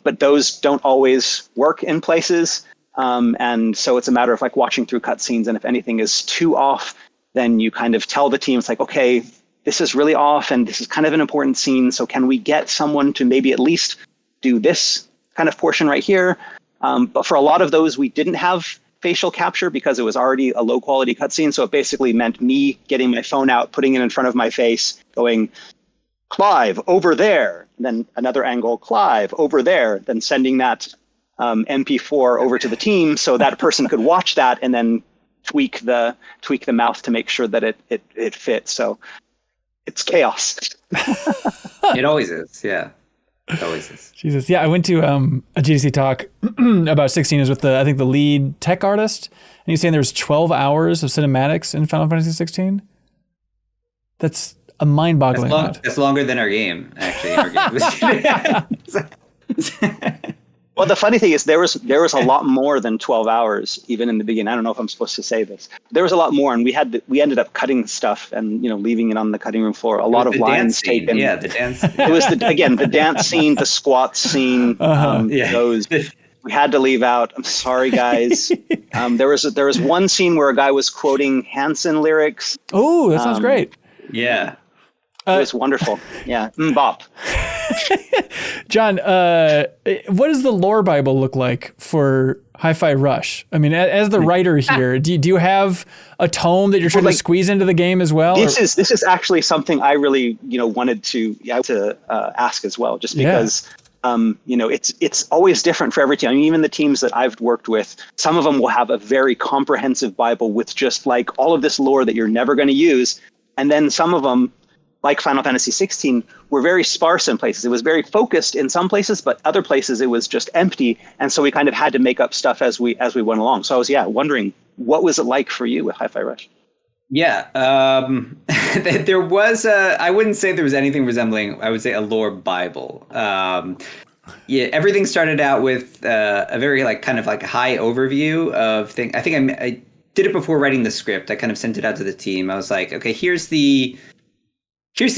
But those don't always work in places. And so it's a matter of like watching through cutscenes. And if anything is too off, then you kind of tell the team, it's like, okay, this is really off and this is kind of an important scene. So can we get someone to maybe at least do this kind of portion right here? But for a lot of those, we didn't have facial capture because it was already a low quality cutscene. So it basically meant me getting my phone out, putting it in front of my face, going, Clive, over there. And then another angle, Clive, over there. Then sending that MP4 over to the team so that person could watch that and then tweak the mouth to make sure that it fits. So it's chaos. It always is. Yeah. It always is. Jesus. Yeah. I went to a GDC talk about 16. It was with I think the lead tech artist. And he's saying there's 12 hours of cinematics in Final Fantasy 16. That's a mind-boggling amount. That's longer than our game, actually. Well, the funny thing is there was a lot more than 12 hours, even in the beginning. I don't know if I'm supposed to say this. There was a lot more, and we ended up cutting stuff and leaving it on the cutting room floor. A lot of lines taken. Yeah, the dance. It was the dance scene, the squat scene. Those we had to leave out. I'm sorry, guys. There was one scene where a guy was quoting Hanson lyrics. Oh, that sounds great. Yeah. It was wonderful. Yeah. Bop. John, what does the lore Bible look like for Hi-Fi Rush? I mean, as the writer here, do you have a tome that you're trying to squeeze into the game as well? This is actually something I really wanted to ask as well, just because it's always different for every team. I mean, even the teams that I've worked with, some of them will have a very comprehensive Bible with just like all of this lore that you're never going to use, and then some of them, like Final Fantasy XVI, were very sparse in places. It was very focused in some places, but other places it was just empty. And so we kind of had to make up stuff as we went along. So I was wondering, what was it like for you with Hi-Fi Rush? Yeah, there was I wouldn't say there was anything resembling, I would say, a lore Bible. Everything started out with a very kind of high overview of things. I think I did it before writing the script. I kind of sent it out to the team. I was like, okay, here's the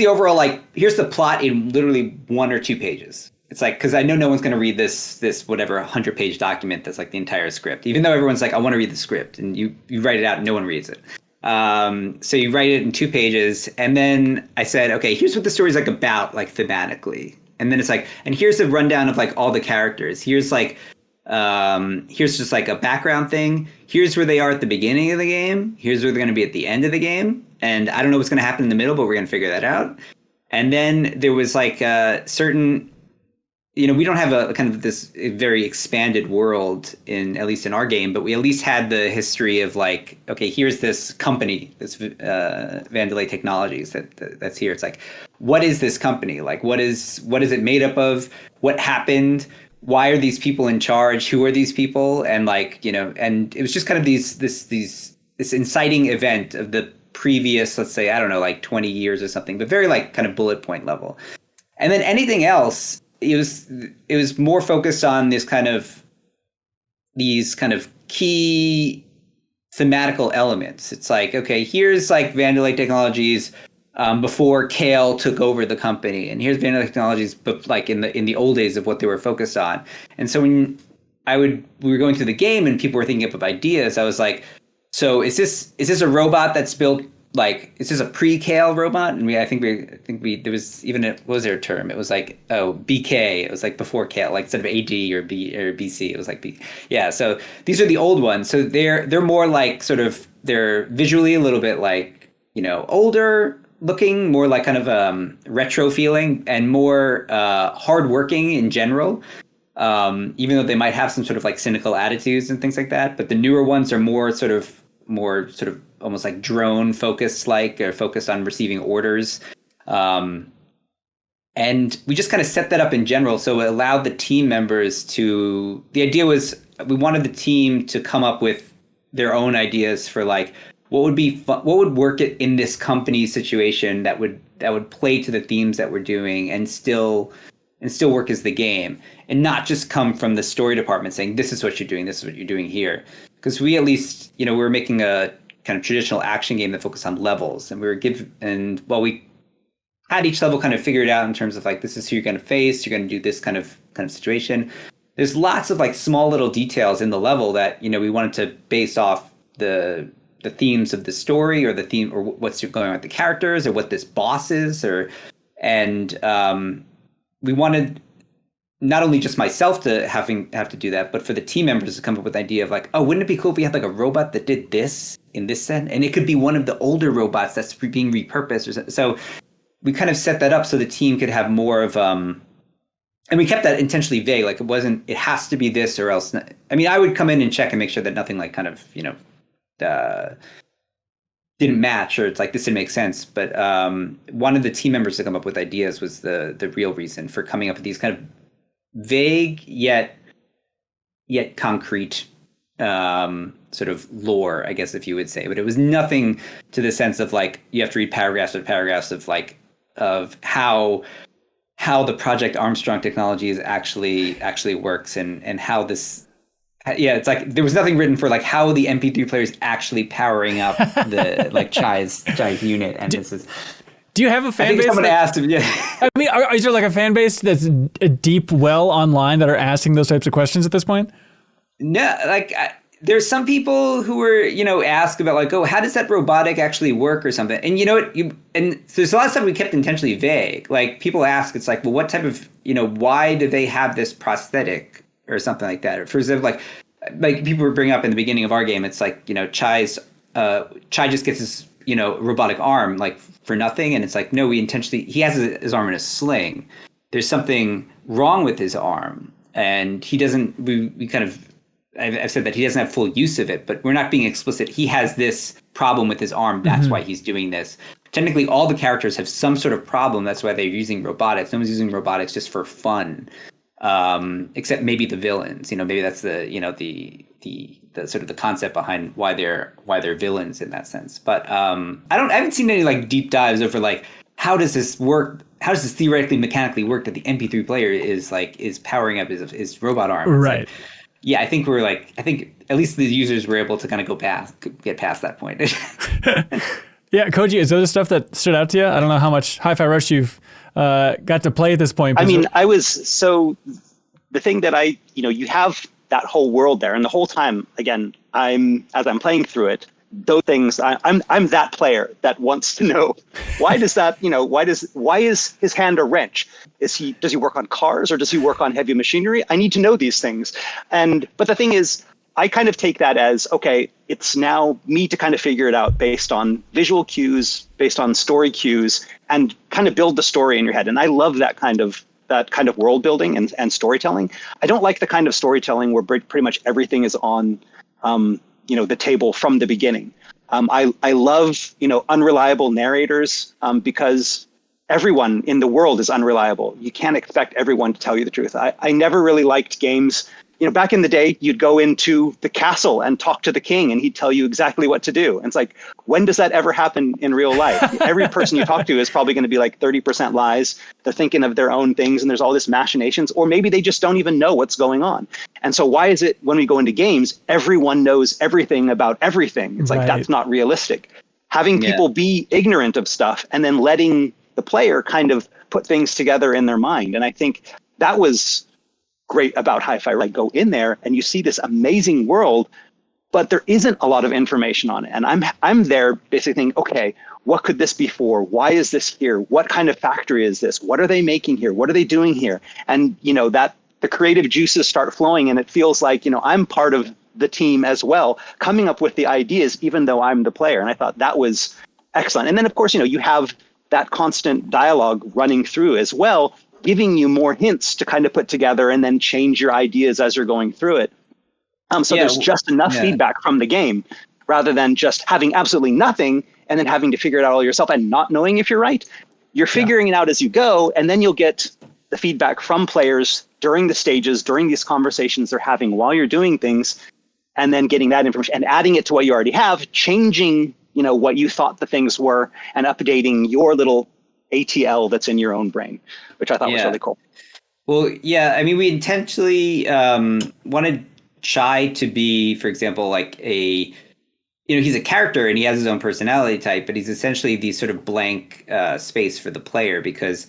overall, here's the plot in literally 1 or 2 pages. It's because I know no one's going to read this whatever 100-page document that's the entire script, even though everyone's I want to read the script, and you write it out and no one reads it. So you write it in 2 pages, and then I said, okay, here's what the story's about, thematically. And then it's and here's the rundown of all the characters. Here's here's just a background thing. Here's where they are at the beginning of the game. Here's where they're going to be at the end of the game. And I don't know what's going to happen in the middle, but we're going to figure that out. And then there was certain, we don't have a kind of this very expanded world at least in our game, but we at least had the history of okay, here's this company, this Vandelay Technologies that's here. It's what is this company? What is it made up of? What happened? Why are these people in charge? Who are these people? And and it was just kind of this inciting event of the previous, let's say, I don't know, 20 years or something, but very kind of bullet point level. And then anything else, it was more focused on these kind of key thematical elements. It's okay, here's Vandelay Technologies before Kale took over the company, and here's Vandelay Technologies, but in the old days of what they were focused on. And so when we were going through the game and people were thinking up of ideas, I was so is this a robot that's built is this a pre-Kale robot? And I think there was even what was their term? It was BK. It was before Kale, instead of AD or BC, it was B. Yeah. So these are the old ones. So they're more they're visually a little bit older looking, more kind of retro feeling, and more hardworking in general. Even though they might have some sort of cynical attitudes and things like that, but the newer ones are more sort of almost drone focused, or focused on receiving orders. And we just kind of set that up in general. So it allowed the team members the idea was we wanted the team to come up with their own ideas for what would be fun, what would work in this company situation that would play to the themes that we're doing and still work as the game, and not just come from the story department saying, this is what you're doing, this is what you're doing here. Because we at least, we're making a kind of traditional action game that focused on levels, and we had each level kind of figured out in terms of this is who you're going to face, you're going to do this kind of situation. There's lots of small little details in the level that, we wanted to base off the themes of the story, or the theme, or what's going on with the characters, or what this boss is, and we wanted not only just myself to have to do that, but for the team members to come up with the idea of like, oh, wouldn't it be cool if we had like a robot that did this in this set? And it could be one of the older robots that's being repurposed. Or so we kind of set that up so the team could have more of, and we kept that intentionally vague. Like it has to be this or else. I mean, I would come in and check and make sure that nothing like kind of, didn't match, or it's like this didn't make sense. But one of the team members to come up with ideas was the real reason for coming up with these kind of vague yet concrete sort of lore, I guess, if you would say. But it was nothing to the sense of like you have to read paragraphs of paragraphs of like of how the Project Armstrong technology is actually works and how this. Yeah, it's like there was nothing written for like how the MP3 player is actually powering up the like Chai's unit, and this is. Do you have a fan base? Someone asked him. Yeah. I mean, is there like a fan base that's a deep well online that are asking those types of questions at this point? No, like there's some people who were ask about like, oh, how does that robotic actually work or something? And you know what? And there's a lot of stuff we kept intentionally vague. Like people ask, it's like, well, what type of why do they have this prosthetic or something like that? Or for example, like people were bringing up in the beginning of our game, it's like Chai just gets his robotic arm like for nothing, and it's like no, he has his arm in a sling. There's something wrong with his arm, and he doesn't. We kind of I've said that he doesn't have full use of it, but we're not being explicit. He has this problem with his arm. That's why he's doing this. Technically, all the characters have some sort of problem. That's why they're using robotics. No one's using robotics just for fun, except maybe the villains. Maybe that's the the sort of the concept behind why they're villains in that sense. But I haven't seen any like deep dives over like how does this work? How does this theoretically mechanically work that the MP3 player is powering up his robot arm? Right. Like, yeah, I think at least the users were able to kind of get past that point. Yeah, Koji, is there other stuff that stood out to you? I don't know how much Hi-Fi Rush you've got to play at this point. I mean, the thing that you have that whole world there, and the whole time, again, as I'm playing through it, those things, I'm that player that wants to know why is his hand a wrench? Does he work on cars or does he work on heavy machinery? I need to know these things. But the thing is, I kind of take that as, okay, it's now me to kind of figure it out based on visual cues, based on story cues, and kind of build the story in your head. And I love that kind of world building and storytelling. I don't like the kind of storytelling where pretty much everything is on the table from the beginning. I love unreliable narrators because everyone in the world is unreliable. You can't expect everyone to tell you the truth. I never really liked games. Back in the day, you'd go into the castle and talk to the king and he'd tell you exactly what to do. And it's like, when does that ever happen in real life? Every person you talk to is probably going to be like 30% lies. They're thinking of their own things and there's all this machinations, or maybe they just don't even know what's going on. And so why is it when we go into games, everyone knows everything about everything? It's like, that's not realistic. Having people be ignorant of stuff and then letting the player kind of put things together in their mind. And I think that was great about Hi-Fi. Like, go in there and you see this amazing world, but there isn't a lot of information on it. And I'm there basically thinking, okay, what could this be for? Why is this here? What kind of factory is this? What are they making here? What are they doing here? And that the creative juices start flowing, and it feels like I'm part of the team as well, coming up with the ideas, even though I'm the player. And I thought that was excellent. And then of course, you have that constant dialogue running through as well, giving you more hints to kind of put together and then change your ideas as you're going through it. So there's just enough feedback from the game rather than just having absolutely nothing and then having to figure it out all yourself and not knowing if you're right. You're figuring it out as you go, and then you'll get the feedback from players during the stages, during these conversations they're having while you're doing things, and then getting that information and adding it to what you already have, changing what you thought the things were and updating your little ATL that's in your own brain, which I thought was really cool. Well, yeah, I mean, we intentionally wanted Chai to be, for example, like he's a character and he has his own personality type, but he's essentially the sort of blank space for the player, because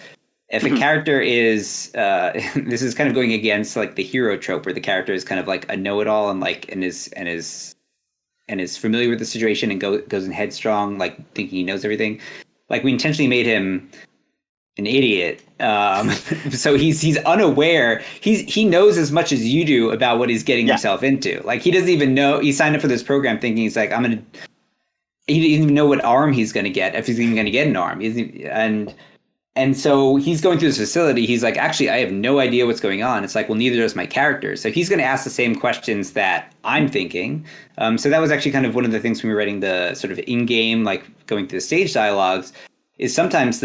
if a character is, this is kind of going against like the hero trope where the character is kind of like a know-it-all and is familiar with the situation and goes in headstrong, like thinking he knows everything. Like, we intentionally made him an idiot. So he's unaware. He knows as much as you do about what he's getting himself into. Like, he doesn't even know. He signed up for this program thinking he's like, he didn't even know what arm he's going to get, if he's even going to get an arm. And so he's going through this facility. He's like, actually, I have no idea what's going on. It's like, well, neither does my character. So he's going to ask the same questions that I'm thinking. So that was actually kind of one of the things when we were writing the sort of in-game, like going through the stage dialogues, is sometimes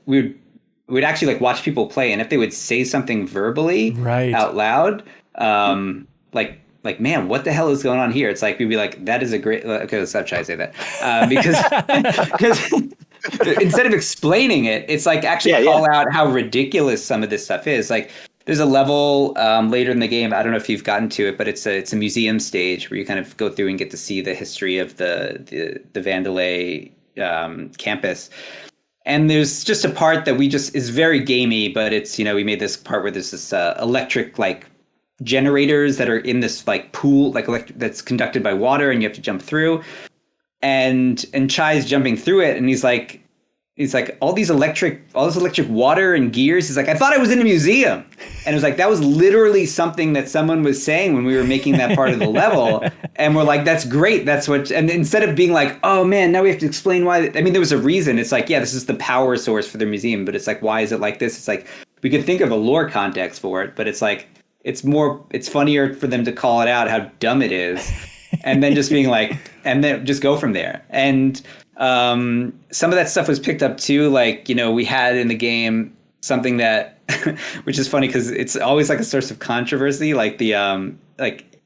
we'd actually like watch people play, and if they would say something verbally out loud, like, man, what the hell is going on here? It's like, we'd be like, that is a great, okay, let's not try to say that. Because instead of explaining it, it's like actually call out how ridiculous some of this stuff is. Like, there's a level later in the game, I don't know if you've gotten to it, but it's a museum stage where you kind of go through and get to see the history of the Vandelay campus. And there's just a part that is very gamey, but it's, we made this part where there's this electric, like, generators that are in this, like, pool, like, that's conducted by water, and you have to jump through. And Chai's jumping through it, and he's like, all this electric water and gears. He's like, I thought I was in a museum. And it was like, that was literally something that someone was saying when we were making that part of the level. And we're like, that's great. That's what, and instead of being like, oh man, now we have to explain why. I mean, there was a reason. It's like, yeah, this is the power source for the museum, but it's like, why is it like this? It's like, we could think of a lore context for it, but it's like, it's funnier for them to call it out how dumb it is. And then just being like, and then just go from there. And some of that stuff was picked up too. Like, we had in the game something that, which is funny because it's always like a source of controversy, like the, like,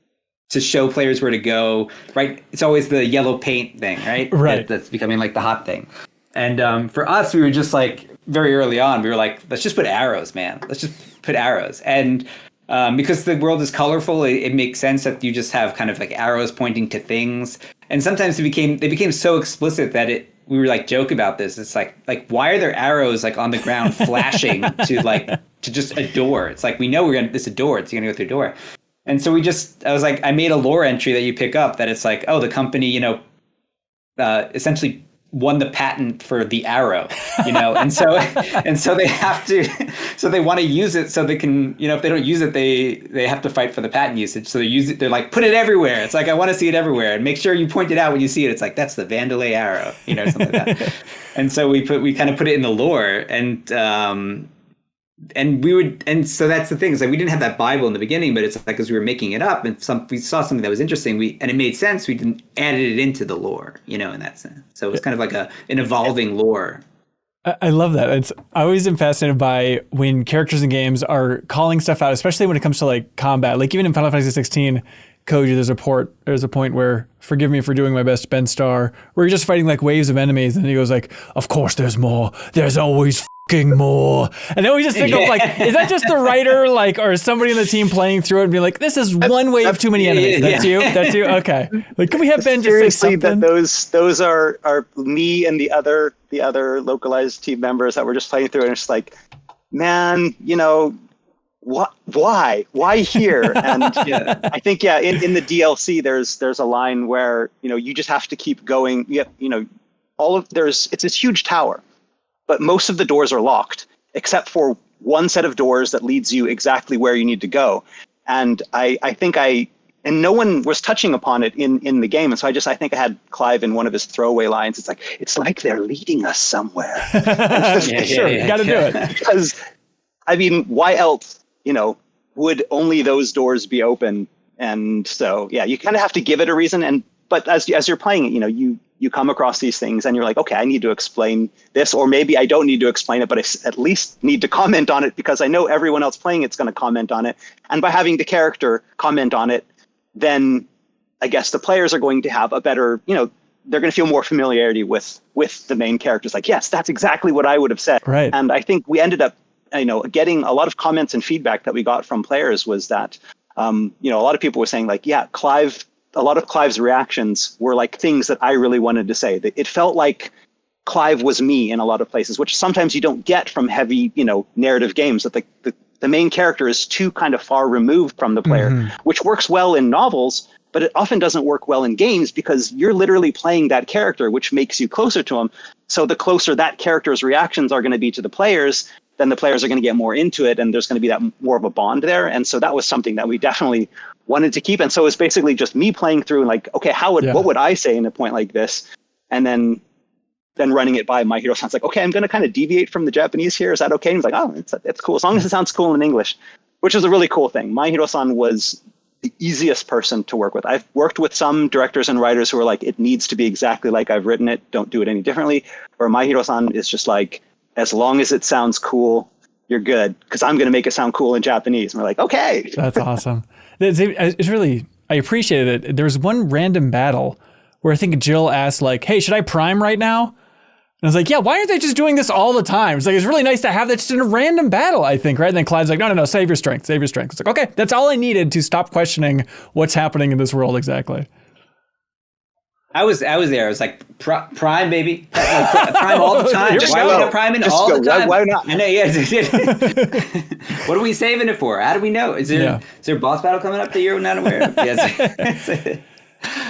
to show players where to go, right? It's always the yellow paint thing, right? Right. That's becoming like the hot thing. And for us, we were just like, very early on, we were like, let's just put arrows, man. Let's just put arrows. And because the world is colorful, it makes sense that you just have kind of like arrows pointing to things. And sometimes they became so explicit that we were like joke about this. It's like why are there arrows like on the ground flashing to just a door? It's like, we know this is a door. It's gonna go through a door. And so I made a lore entry that you pick up that it's like, oh, the company, essentially won the patent for the arrow, and so they have to, so they want to use it so they can, if they don't use it, they have to fight for the patent usage. So they're like, put it everywhere. It's like, I want to see it everywhere, and make sure you point it out when you see it. It's like, that's the Vandelay arrow, something like that. And so we kind of put it in the lore, and so that's the thing. It's like, we didn't have that Bible in the beginning, but it's like, as we were making it up and we saw something that was interesting, and it made sense, we didn't added it into the lore, in that sense. So it was kind of like an evolving lore. I love that. I always am fascinated by when characters in games are calling stuff out, especially when it comes to like combat. Like even in Final Fantasy XVI, Koji, there's a point where, forgive me for doing my best, Ben Starr, where you're just fighting like waves of enemies, and he goes like, of course there's more. There's always more. And then we just think of like, is that just the writer, like, or somebody in the team playing through it and be like, this is one wave too many enemies. That's you. Okay. Like, can we have Ben just say something? That those are me and the other localized team members that were just playing through, and it's like, man, what? Why here? And I think in the DLC there's a line where you just have to keep going. It's this huge tower, but most of the doors are locked except for one set of doors that leads you exactly where you need to go. And I think and no one was touching upon it in the game. And so I think I had Clive in one of his throwaway lines. It's like they're leading us somewhere. Sure, got to do it. Because, I mean, why else, would only those doors be open? And so, you kind of have to give it a reason. But as you're playing it, you come across these things and you're like, okay, I need to explain this, or maybe I don't need to explain it, but I at least need to comment on it because I know everyone else playing it's going to comment on it. And by having the character comment on it, then I guess the players are going to have a better, they're going to feel more familiarity with the main characters. Like, yes, that's exactly what I would have said. Right. And I think we ended up, getting a lot of comments and feedback that we got from players was that, a lot of people were saying like, yeah, a lot of Clive's reactions were like things that I really wanted to say. It felt like Clive was me in a lot of places, which sometimes you don't get from heavy, narrative games, that the main character is too kind of far removed from the player, which works well in novels, but it often doesn't work well in games because you're literally playing that character, which makes you closer to him. So the closer that character's reactions are going to be to the players, then the players are going to get more into it, and there's going to be that more of a bond there. And so that was something that we definitely wanted to keep. And so it's basically just me playing through and like, okay, what would I say in a point like this? And then running it by My Hero sounds like, okay, I'm going to kind of deviate from the Japanese here. Is that okay? And he's like, oh, it's cool. As long as it sounds cool in English, which is a really cool thing. My Hiro-san was the easiest person to work with. I've worked with some directors and writers who are like, it needs to be exactly like I've written it. Don't do it any differently. Or My Hiro-san is just like, as long as it sounds cool, you're good. Because I'm going to make it sound cool in Japanese. And we're like, okay. That's awesome. It's really, I appreciated it. There was one random battle where I think Jill asked like, hey, should I prime right now? And I was like, yeah, why aren't they just doing this all the time? It's like, it's really nice to have that just in a random battle, I think, right? And then Clive's like, no, save your strength, save your strength. It's like, okay, that's all I needed to stop questioning what's happening in this world exactly. I was there. I was like, prime, baby. Prime all the time. Why are we not priming all the time? Why not? I know, yeah. What are we saving it for? How do we know? Is there a boss battle coming up that you're not aware of? Yes.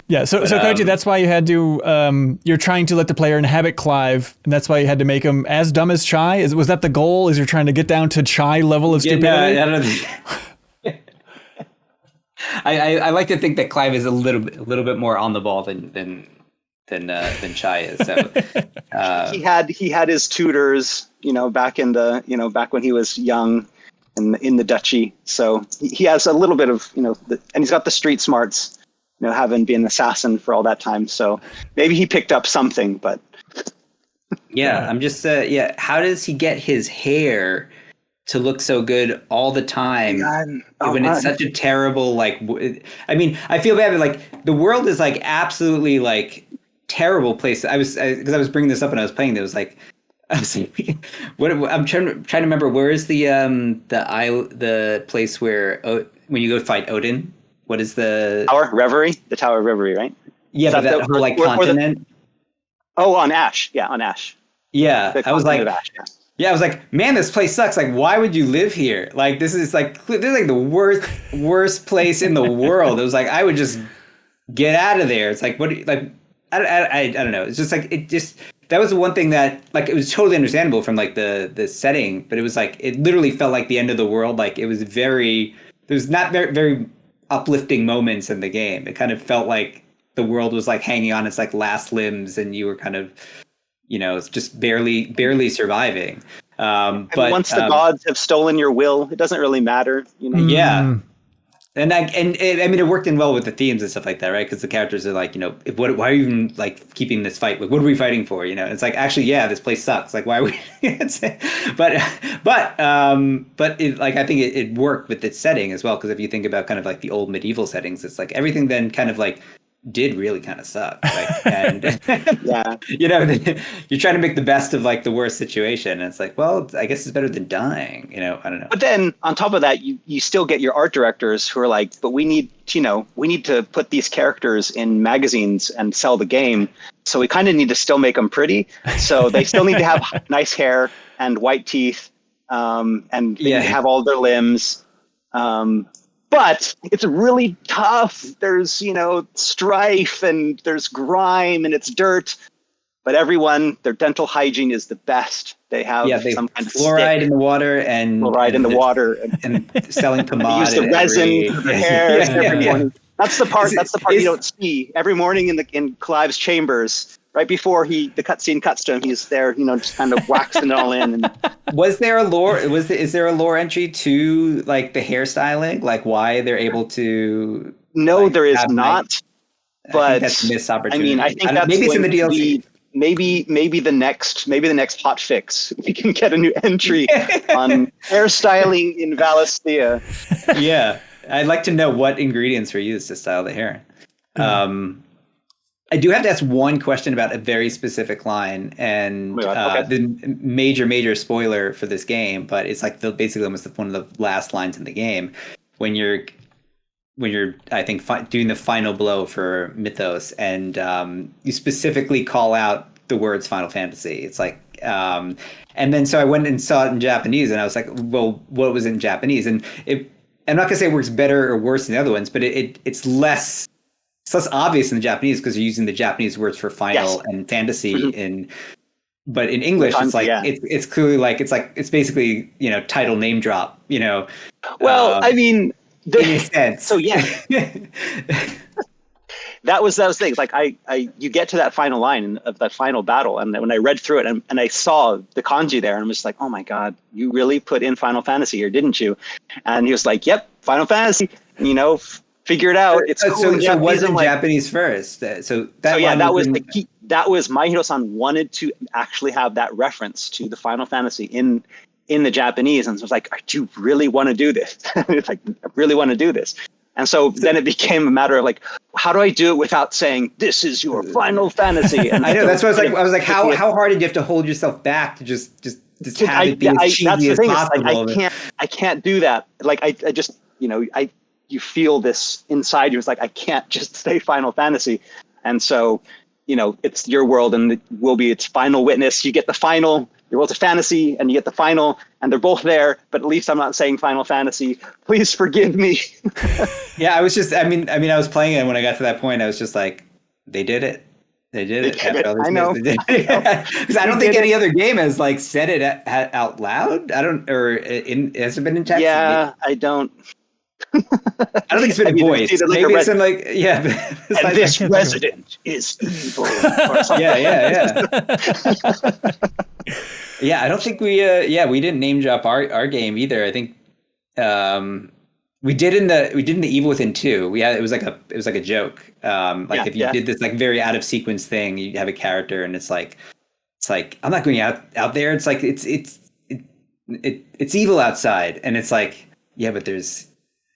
Yeah, so Koji, that's why you had to, you're trying to let the player inhabit Clive, and that's why you had to make him as dumb as Chai? Was that the goal? Is you're trying to get down to Chai level of stupidity? No, I like to think that Clive is a little bit more on the ball than Chai is. So he had his tutors, back when he was young in the duchy. So he has a little bit of, and he's got the street smarts, having been an assassin for all that time. So maybe he picked up something, but. Yeah, I'm just, how does he get his hair to look so good all the time when it's such a terrible, like, I mean, I feel bad, but like the world is like absolutely like terrible place. Because I was bringing this up when I was playing, it was like, I'm trying to remember, where is the place where, when you go fight Odin? What is the Tower Reverie? The Tower of Reverie, right? Yeah, but that whole like continent. On Ash. Yeah, on Ash. Yeah, I was like, Ash, I was like, man, this place sucks. Like, why would you live here? Like, this is like the worst place in the world. It was like, I would just get out of there. It's like, I don't know. It's just like, that was the one thing that, like, it was totally understandable from like the setting, but it was like, it literally felt like the end of the world. Like, it was there's not very, very uplifting moments in the game. It kind of felt like the world was like hanging on its like last limbs, and you were kind of, just barely surviving. But once the gods have stolen your will, it doesn't really matter. Yeah. And I mean, it worked in well with the themes and stuff like that, right? Because the characters are like, why are you even like keeping this fight? Like, what are we fighting for? It's like, actually, yeah, this place sucks. Like, why are we? but it, like, I think it worked with its setting as well. Because if you think about kind of like the old medieval settings, it's like everything then kind of like did really kind of suck. Like, and yeah, you're trying to make the best of like the worst situation. And it's like, well, I guess it's better than dying. I don't know. But then on top of that, you still get your art directors who are like, but we need to put these characters in magazines and sell the game. So we kind of need to still make them pretty. So they still need to have nice hair and white teeth, and they need to have all their limbs. But it's really tough. There's, strife, and there's grime, and it's dirt. But everyone, their dental hygiene is the best. They have some kind of fluoride in the water and selling pomade. They use the resin for the hair every morning. That's the part you don't see. Every morning in Clive's chambers, right before the cutscene cuts to him, he's there, just kind of waxing it all in. And was there a lore? Is there a lore entry to like the hairstyling, like why they're able to? No, there is not. But I think that's a missed opportunity. I mean, I think that's maybe it's in the DLC. Maybe the next hot fix. We can get a new entry on hairstyling in Valisthea. Yeah, I'd like to know what ingredients were used to style the hair. I do have to ask one question about a very specific line, and the major spoiler for this game, but it's like basically almost one of the last lines in the game when you're I think doing the final blow for Mythos, and you specifically call out the words Final Fantasy. It's like, and then so I went and saw it in Japanese, and I was like, well, what was in Japanese? And I'm not gonna say it works better or worse than the other ones, but it's less obvious in the Japanese because you're using the Japanese words for final and fantasy but in English, it's like yeah. it's clearly like it's basically title name drop. Well, I mean, in a sense. So yeah. That was the thing. Like you get to that final line of that final battle, and when I read through it and I saw the kanji there, and I'm just like, oh my god, you really put in Final Fantasy here, didn't you? And he was like, yep, Final Fantasy. Figure it out. It's cool. So it wasn't Japanese first. That was Mahiro-san wanted to actually have that reference to the Final Fantasy in the Japanese, and so I was like, do you really want to do this? It's like, I really want to do this. And so then it became a matter of like, how do I do it without saying this is your Final Fantasy? And I know that's what I was like. How hard did you have to hold yourself back to just have it be as cheesy as possible? Like, I can't do that. Like I just you feel this inside you. It's like I can't just say Final Fantasy, and so it's your world, and it will be its final witness. You get the final. Your world's a fantasy, and you get the final, and they're both there. But at least I'm not saying Final Fantasy. Please forgive me. Yeah, I was just. I mean, I was playing it, and when I got to that point, I was just like, they did it. They did it. I know. Because I don't think any other game has like said it out loud. I don't, has it been in text? Yeah, I don't. I don't think it's been voiced. Maybe it's in like and this resident is evil. Or something. Yeah. Yeah, I don't think we didn't name drop our game either. I think we did in the Evil Within 2. It was like a joke. If you did this like very out of sequence thing, you have a character and it's like I'm not going out there. It's like it's evil outside, and it's like, yeah, but there's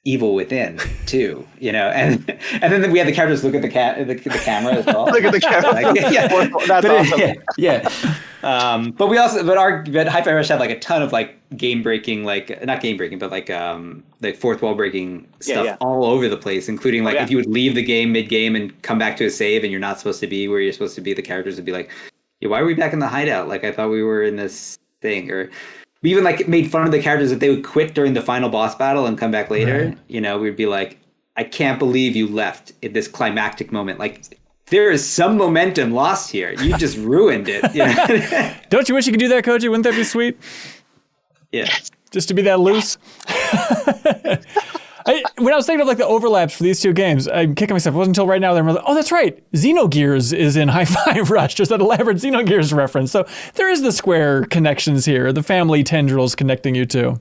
evil within too, and then we had the characters look at the camera as well. Look at the camera. That's awesome. Yeah. But Hi-Fi Rush had like a ton of like game breaking, like not game breaking, but like fourth wall breaking stuff all over the place, including like if you would leave the game mid game and come back to a save and you're not supposed to be where you're supposed to be, the characters would be like, yeah, why are we back in the hideout? Like I thought we were in this thing. Or we even like made fun of the characters that they would quit during the final boss battle and come back later. Right. We'd be like, I can't believe you left at this climactic moment. Like there is some momentum lost here. You just ruined it. Don't you wish you could do that, Koji? Wouldn't that be sweet? Yeah. Just to be that loose. When I was thinking of like the overlaps for these two games, I'm kicking myself. It wasn't until right now that I'm like, oh, that's right. Xenogears is in Hi-Fi Rush. There's that elaborate Xenogears reference. So there is the Square connections here, the family tendrils connecting you two.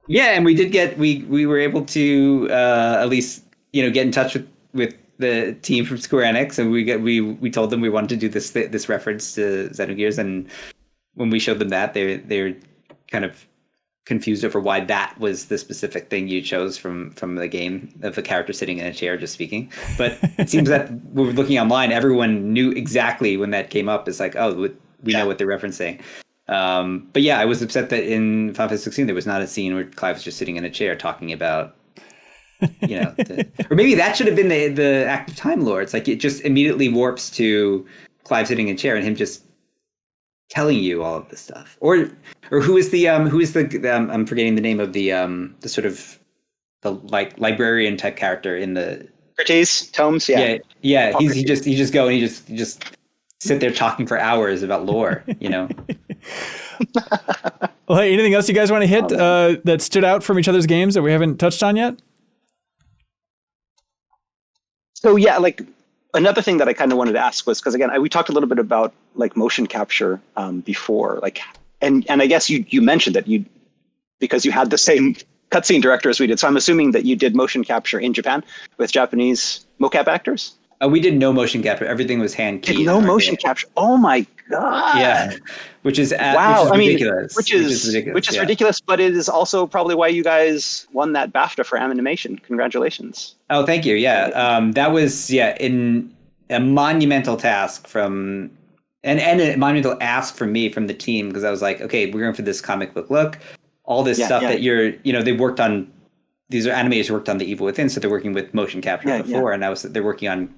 Yeah, and we were able to at least get in touch with the team from Square-Enix, and we told them we wanted to do this reference to Xenogears, and when we showed them that, they were kind of confused over why that was the specific thing you chose from the game of the character sitting in a chair just speaking. But it seems that when we're looking online, everyone knew exactly when that came up. It's like, oh, we know what they're referencing. But yeah, I was upset that in Final Fantasy XVI there was not a scene where Clive was just sitting in a chair talking about, or maybe that should have been the active Time Lore. It's like it just immediately warps to Clive sitting in a chair and him just telling you all of this stuff. Or who is the I'm forgetting the name of the sort of the like librarian type character in the Tomes. Yeah. He just go and he just sit there talking for hours about lore. Well, hey, anything else you guys want to hit that stood out from each other's games that we haven't touched on yet? So yeah, like another thing that I kind of wanted to ask was, because again, we talked a little bit about like motion capture before, like, and I guess you mentioned that because you had the same cutscene director as we did. So I'm assuming that you did motion capture in Japan with Japanese mocap actors. We did no motion capture. Everything was hand keyed. No motion capture. Oh my god. Yeah, which is wow. Ridiculous. Which is ridiculous. But it is also probably why you guys won that BAFTA for animation. Congratulations. Oh, thank you. Yeah, that was in a monumental task and a monumental ask from me from the team, because I was like, okay, we're going for this comic book look. All this stuff that they worked on. These are animators who worked on the Evil Within, so they're working with motion capture before, and they're working on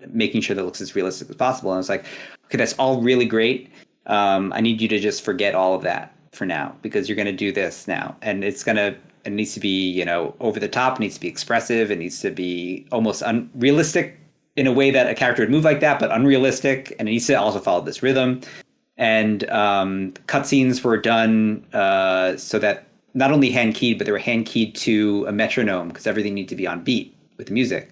making sure that it looks as realistic as possible. And I was like, okay, that's all really great. I need you to just forget all of that for now, because you're going to do this now, and it needs to be over the top. It needs to be expressive. It needs to be almost unrealistic in a way that a character would move like that, but unrealistic, and it needs to also follow this rhythm. And cutscenes were done so that not only hand keyed, but they were hand keyed to a metronome because everything needed to be on beat with the music.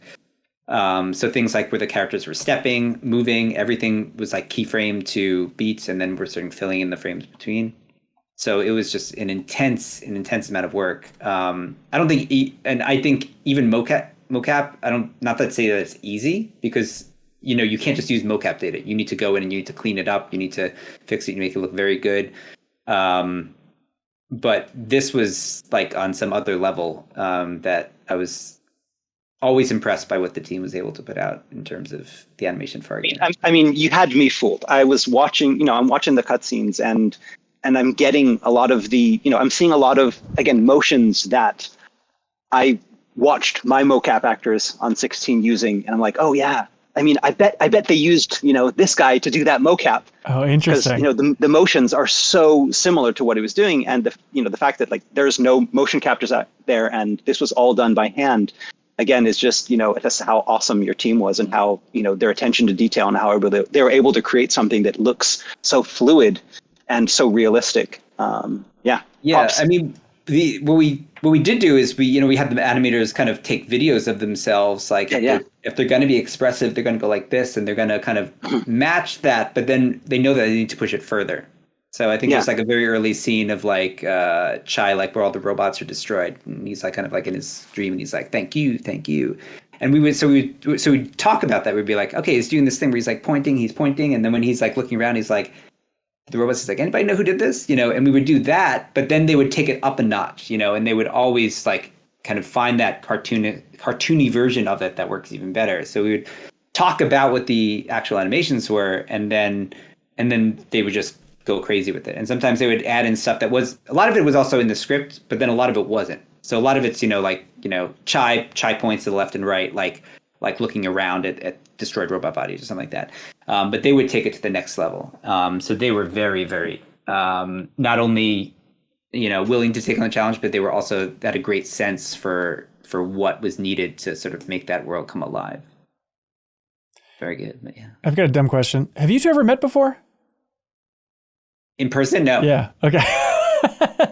So things like where the characters were stepping, moving, everything was like keyframe to beats, and then we're starting filling in the frames between. So it was just an intense amount of work. I don't think, and I think even mocap, not that say that it's easy, because you can't just use mocap data. You need to go in and you need to clean it up. You need to fix it. You make it look very good. But this was like on some other level that I was always impressed by what the team was able to put out in terms of the animation for our game. I mean, you had me fooled. I was watching, I'm watching the cutscenes and I'm getting a lot of the, I'm seeing a lot of, again, motions that I watched my mocap actors on 16 using, and I'm like, oh yeah. I mean, I bet they used, this guy to do that mocap. Oh, interesting. Because, the motions are so similar to what he was doing. And the fact that like there's no motion captures out there and this was all done by hand, again, is just, that's how awesome your team was and how, their attention to detail and how they were able to create something that looks so fluid and so realistic. Yeah. Props. I mean, what we did do is we had the animators kind of take videos of themselves, like if they're going to be expressive, they're going to go like this, and they're going to kind of match that, but then they know that they need to push it further. So I think there's like a very early scene of like Chai, like where all the robots are destroyed, and he's like kind of like in his dream, and he's like, "Thank you." And we'd talk about that. We'd be like, "Okay, he's doing this thing where he's pointing, and then when he's like looking around, he's like." The robots is like, anybody know who did this? And we would do that, but then they would take it up a notch, and they would always like kind of find that cartoony version of it that works even better. So we would talk about what the actual animations were, and then they would just go crazy with it. And sometimes they would add in stuff that was, a lot of it was also in the script, but then a lot of it wasn't. So a lot of it's, Chai points to the left and right, like looking around at destroyed robot bodies or something like that. But they would take it to the next level. So they were very, very not only willing to take on the challenge, but they were also had a great sense for what was needed to sort of make that world come alive. Very good. But yeah, I've got a dumb question. Have you two ever met before? In person? No. Yeah. Okay.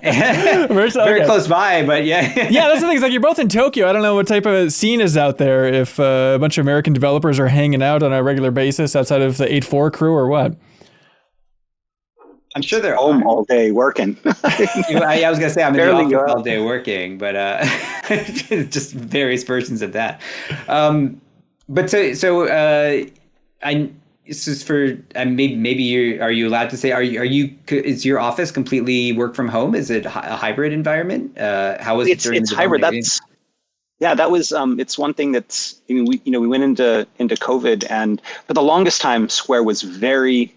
Very close by, but yeah. Yeah, that's the thing. It's like you're both in Tokyo. I don't know what type of scene is out there. If a bunch of American developers are hanging out on a regular basis outside of the 8-4 crew or what? I'm sure they're home all day working. I was gonna say I'm in the office all day working, but just various versions of that. But this is for maybe are you allowed to say is your office completely work from home? Is it a hybrid environment? How was it during it's hybrid? That was it's one thing that's we went into COVID, and for the longest time Square was very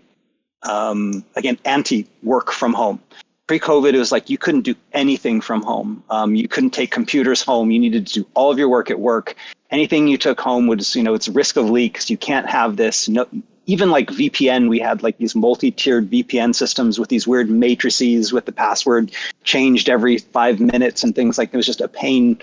again anti work from home. Pre-COVID, it was like you couldn't do anything from home. You couldn't take computers home. You needed to do all of your work at work. Anything you took home was, it's risk of leaks. You can't have this. No, even like VPN, we had like these multi-tiered VPN systems with these weird matrices with the password changed every 5 minutes and things like. It was just a pain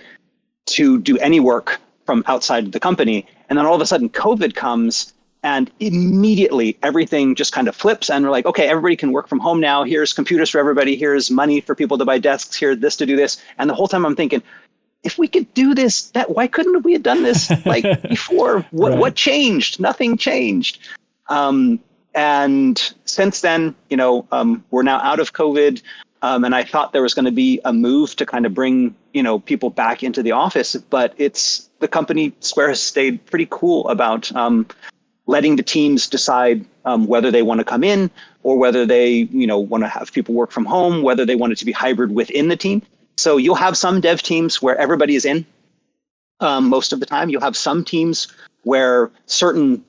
to do any work from outside the company. And then all of a sudden COVID comes, and immediately everything just kind of flips, and we're like, okay, everybody can work from home now. Here's computers for everybody. Here's money for people to buy desks. Here's this to do this. And the whole time I'm thinking, if we could do this, why couldn't we have done this like before? What changed? Nothing changed. And since then, we're now out of COVID. And I thought there was going to be a move to kind of bring, people back into the office, but the company Square has stayed pretty cool about letting the teams decide whether they want to come in or whether they, want to have people work from home, whether they want it to be hybrid within the team. So you'll have some dev teams where everybody is in most of the time. You'll have some teams where certain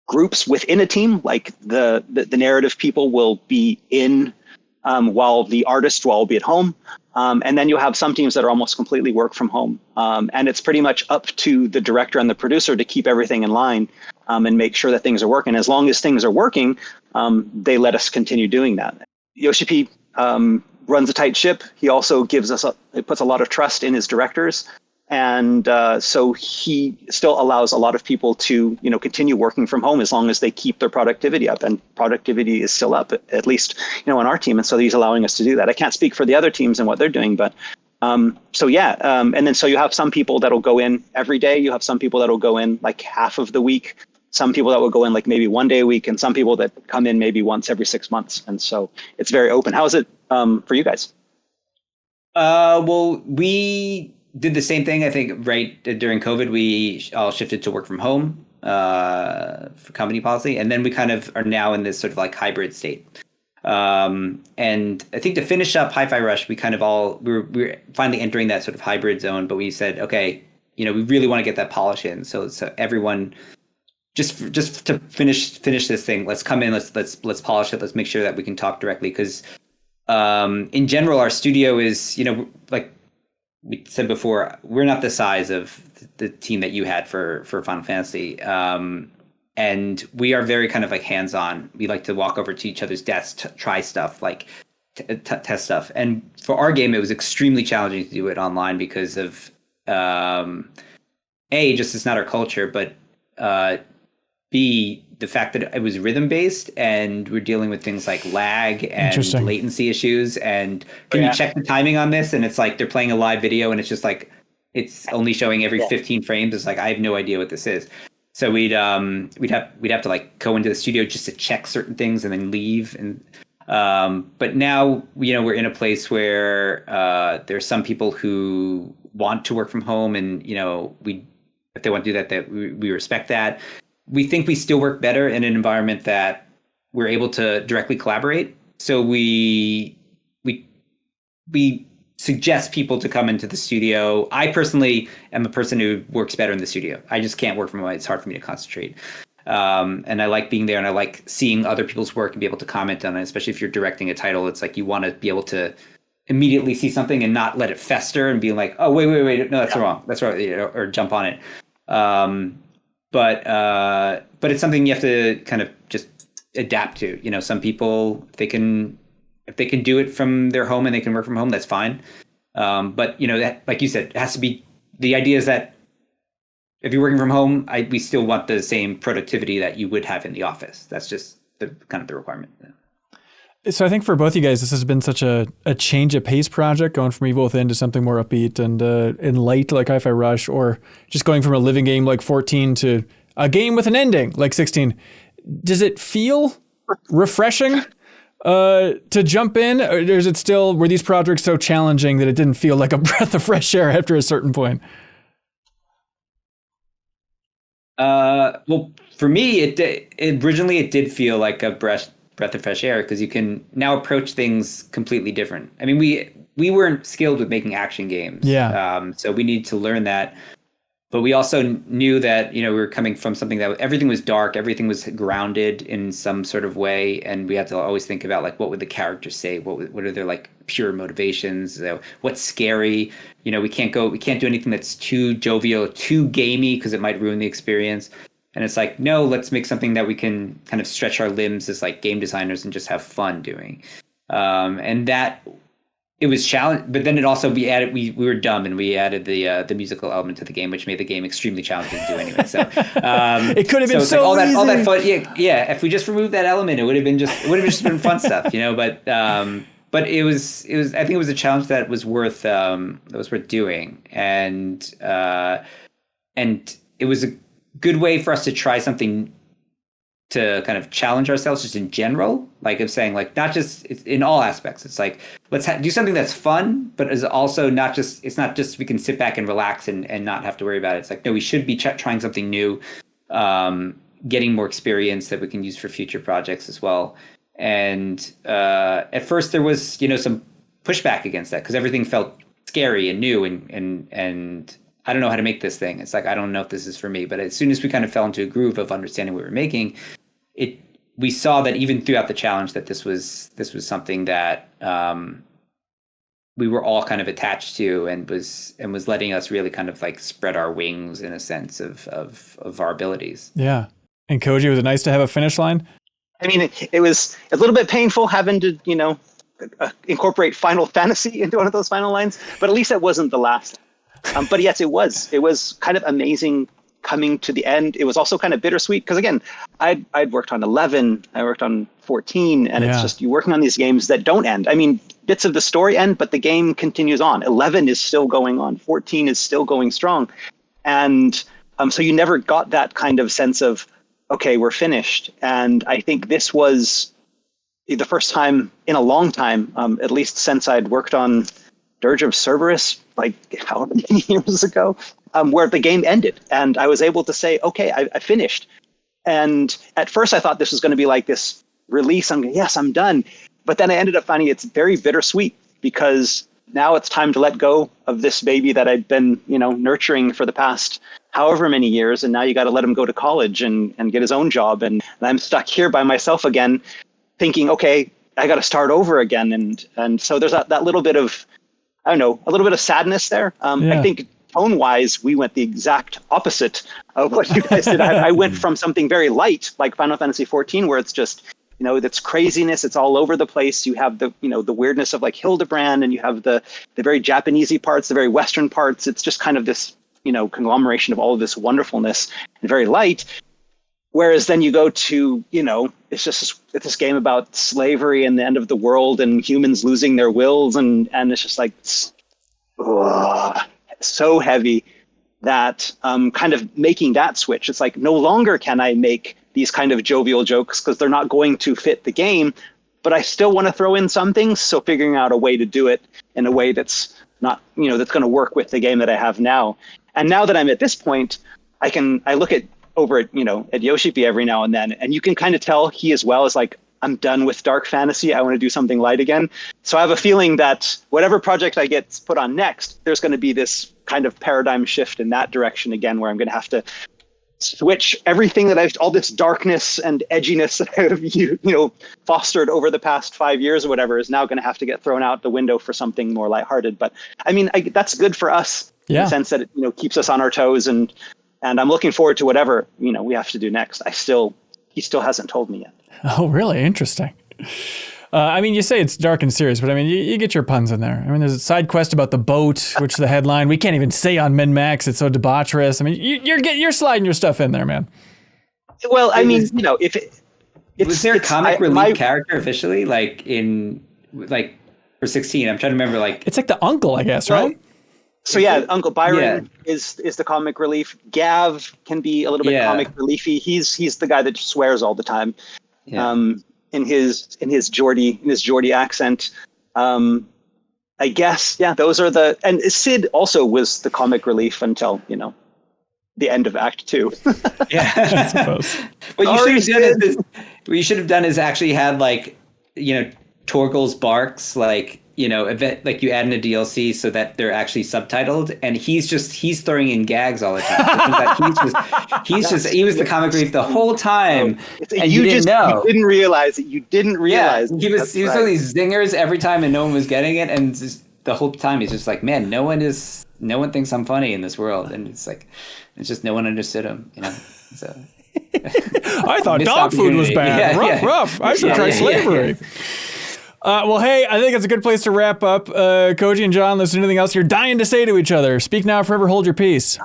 groups within a team, like the narrative people, will be in while the artists will all be at home. And then you'll have some teams that are almost completely work from home. And it's pretty much up to the director and the producer to keep everything in line and make sure that things are working. As long as things are working, they let us continue doing that. Yoshi P runs a tight ship. He also puts a lot of trust in his directors. And so he still allows a lot of people to, continue working from home as long as they keep their productivity up. And productivity is still up, at least, on our team. And so he's allowing us to do that. I can't speak for the other teams and what they're doing, but and then so you have some people that'll go in every day. You have some people that'll go in like half of the week. Some people that will go in like maybe 1 day a week, and some people that come in maybe once every 6 months. And so it's very open. How is it for you guys? Well, we did the same thing. I think right during COVID, we all shifted to work from home for company policy. And then we kind of are now in this sort of like hybrid state. And I think to finish up Hi-Fi Rush, we kind of we're finally entering that sort of hybrid zone, but we said, okay, we really want to get that polish in. So everyone just to finish this thing, let's come in, let's polish it. Let's make sure that we can talk directly. Cause, in general, our studio is, like we said before, we're not the size of the team that you had for Final Fantasy. And we are very kind of like hands-on. We like to walk over to each other's desks, try stuff, like test stuff. And for our game, it was extremely challenging to do it online because of, A, just it's not our culture, but B, the fact that it was rhythm-based and we're dealing with things like lag and latency issues. And can you check the timing on this? And it's like they're playing a live video and it's just like, it's only showing every 15 frames. It's like, I have no idea what this is. So we'd have to like go into the studio just to check certain things and then leave. And but now we're in a place where there's some people who want to work from home, and if they want to do that we respect that. We think we still work better in an environment that we're able to directly collaborate. So we suggest people to come into the studio. I personally am a person who works better in the studio. I just can't work from home. It's hard for me to concentrate. And I like being there, and I like seeing other people's work and be able to comment on it, especially if you're directing a title. It's like you want to be able to immediately see something and not let it fester and be like, oh, wait, no, that's wrong. That's right, or jump on it. But it's something you have to kind of just adapt to. Some people, if they can do it from their home and they can work from home, that's fine. But that, like you said, it has to be, the idea is that if you're working from home, we still want the same productivity that you would have in the office. That's just the requirement. So I think for both you guys, this has been such a change of pace project, going from Evil Within to something more upbeat and light like Hi-Fi Rush, or just going from a living game like 14 to a game with an ending like 16. Does it feel refreshing to jump in, or is it still, were these projects so challenging that it didn't feel like a breath of fresh air after a certain point? Well, for me, it originally did feel like a breath of fresh air, because you can now approach things completely different. I mean, we weren't skilled with making action games. Yeah. So we needed to learn that. But we also knew that, we were coming from something that everything was dark, everything was grounded in some sort of way. And we had to always think about, like, what would the characters say? What are their, like, pure motivations? What's scary? We can't do anything that's too jovial, too gamey, because it might ruin the experience. And it's like, no, let's make something that we can kind of stretch our limbs as like game designers and just have fun doing. And that, it was challenging, but then it also, we were dumb and we added the musical element to the game, which made the game extremely challenging to do anyway. So it could have been so like easy. all that fun. Yeah. If we just removed that element, it would have just been fun stuff, But it was. I think it was a challenge that was worth doing, and it was a good way for us to try something to kind of challenge ourselves just in general, like of saying, like, not just in all aspects. It's like, let's do something that's fun, but is also not just, it's not just we can sit back and relax and not have to worry about it. It's like, no, we should be trying something new, getting more experience that we can use for future projects as well. And at first there was, some pushback against that, because everything felt scary and new and I don't know how to make this thing. It's like, I don't know if this is for me. But as soon as we kind of fell into a groove of understanding what we were making, we saw that even throughout the challenge that this was something that we were all kind of attached to and was letting us really kind of like spread our wings in a sense of our abilities. Yeah. And Koji, was it nice to have a finish line? I mean, it was a little bit painful having to, incorporate Final Fantasy into one of those final lines, but at least it wasn't the last. But yes, it was kind of amazing coming to the end. It was also kind of bittersweet because again, I'd worked on 11, I worked on 14, and it's just, you're working on these games that don't end. I mean, bits of the story end, but the game continues on. 11 is still going on. 14 is still going strong. And so you never got that kind of sense of, okay, we're finished. And I think this was the first time in a long time, at least since I'd worked on Dirge of Cerberus, like how many years ago, where the game ended. And I was able to say, okay, I finished. And at first I thought this was going to be like this release. Yes, I'm done. But then I ended up finding it's very bittersweet because now it's time to let go of this baby that I'd been, nurturing for the past however many years. And now you got to let him go to college and get his own job. And I'm stuck here by myself again, thinking, okay, I got to start over again. And so there's that little bit of, I don't know, a little bit of sadness there. I think tone-wise, we went the exact opposite of what you guys did. I went from something very light, like Final Fantasy XIV, where it's just, that's craziness. It's all over the place. You have the, the weirdness of like Hildebrand, and you have the very Japanesey parts, the very Western parts. It's just kind of this, conglomeration of all of this wonderfulness and very light. Whereas then you go to, it's this game about slavery and the end of the world and humans losing their wills. And it's just like, so heavy that kind of making that switch. It's like, no longer can I make these kind of jovial jokes because they're not going to fit the game, but I still want to throw in some things. So figuring out a way to do it in a way that's not, that's going to work with the game that I have now. And now that I'm at this point, I look at over at, at Yoshi P every now and then, and you can kind of tell he as well is like, I'm done with dark fantasy. I want to do something light again. So I have a feeling that whatever project I get put on next, there's going to be this kind of paradigm shift in that direction again, where I'm going to have to switch everything that all this darkness and edginess that I've, fostered over the past 5 years or whatever is now going to have to get thrown out the window for something more lighthearted. But I mean, that's good for us in the sense that it, keeps us on our toes. And I'm looking forward to whatever, we have to do next. He still hasn't told me yet. Oh, really? Interesting. I mean, you say it's dark and serious, but I mean, you get your puns in there. I mean, there's a side quest about the boat, which the headline we can't even say on MinnMax. It's so debaucherous. I mean, you're sliding your stuff in there, man. Well, I mean, was there a comic relief character officially, for 16? I'm trying to remember. It's like the uncle, I guess, right? So Uncle Byron is the comic relief. Gav can be a little bit comic reliefy. He's the guy that swears all the time. Yeah. In his Geordie accent. I guess, those are and Sid also was the comic relief until, the end of Act 2. Yeah, I suppose. What you should have done is actually had Torgal's barks, event, you add in a DLC so that they're actually subtitled, and he's throwing in gags all the time. He was the comic relief the whole time, and you didn't know. You didn't realize it. You didn't realize. He was throwing these zingers every time, and no one was getting it, and just the whole time he's just like, man, no one thinks I'm funny in this world, and it's just no one understood him, So. I thought dog food was bad. Rough. I should try slavery. Yeah. Well, hey, I think it's a good place to wrap up. Koji and John, there's anything else you're dying to say to each other? Speak now, forever hold your peace.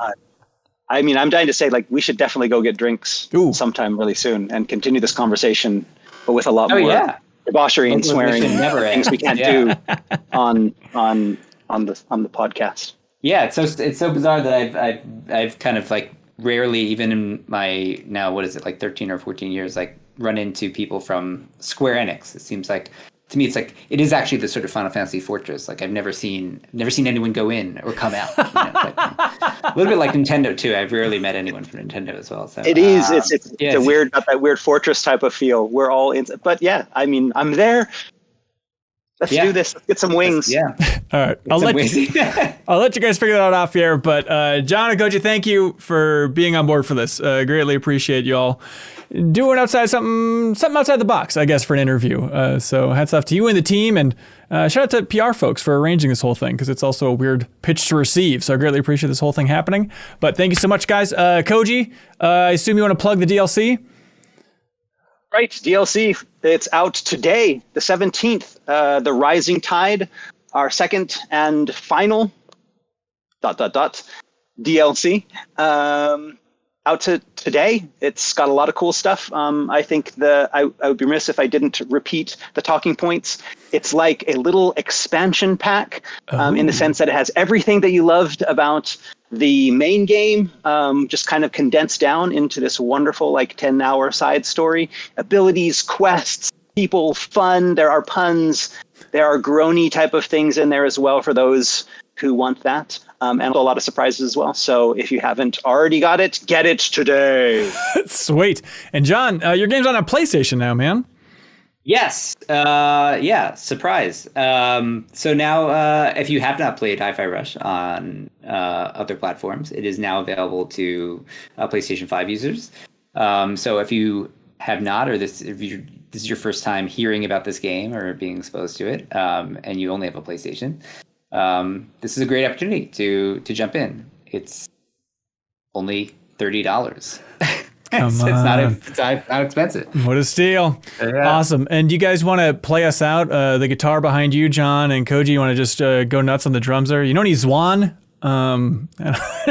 I mean, I'm dying to say, we should definitely go get drinks sometime really soon and continue this conversation, but with a lot more debauchery and swearing and things we can't do on the podcast. Yeah, it's so bizarre that I've kind of rarely, even in my now 13 or 14 years, run into people from Square-Enix. It seems like. To me, it's it is actually the sort of Final Fantasy fortress. I've never seen anyone go in or come out. A little bit like Nintendo too. I've rarely met anyone from Nintendo as well. So it is. It's a weird, that weird fortress type of feel. We're all in, but I mean, I'm there. Let's do this. Let's get some wings. All right. I'll let you guys figure that out off here. But John and Koji, thank you for being on board for this. Greatly appreciate y'all doing something outside the box, I guess, for an interview. So hats off to you and the team, and shout out to PR folks for arranging this whole thing, because it's also a weird pitch to receive. So I greatly appreciate this whole thing happening. But thank you so much, guys. Koji, I assume you want to plug the DLC? Right, DLC. It's out today, the 17th. The Rising Tide, our second and final DLC. Out to today. It's got a lot of cool stuff. I think I would be remiss if I didn't repeat the talking points. It's like a little expansion pack in the sense that it has everything that you loved about the main game, just kind of condensed down into this wonderful 10-hour side story. Abilities, quests, people, fun. There are puns. There are groany type of things in there as well for those who want that. And a lot of surprises as well. So if you haven't already got it, get it today. Sweet. And John, your game's on a PlayStation now, man. Yes. Yeah. Surprise. So now, if you have not played Hi-Fi Rush on other platforms, it is now available to PlayStation 5 users. So if you have not, or this is your first time hearing about this game or being exposed to it, and you only have a PlayStation, this is a great opportunity to jump in. It's only $30. It's not expensive. What a steal. Yeah. Awesome. And do you guys want to play us out? The guitar behind you, John, and Koji, you want to just go nuts on the drums there? You know any Zwan?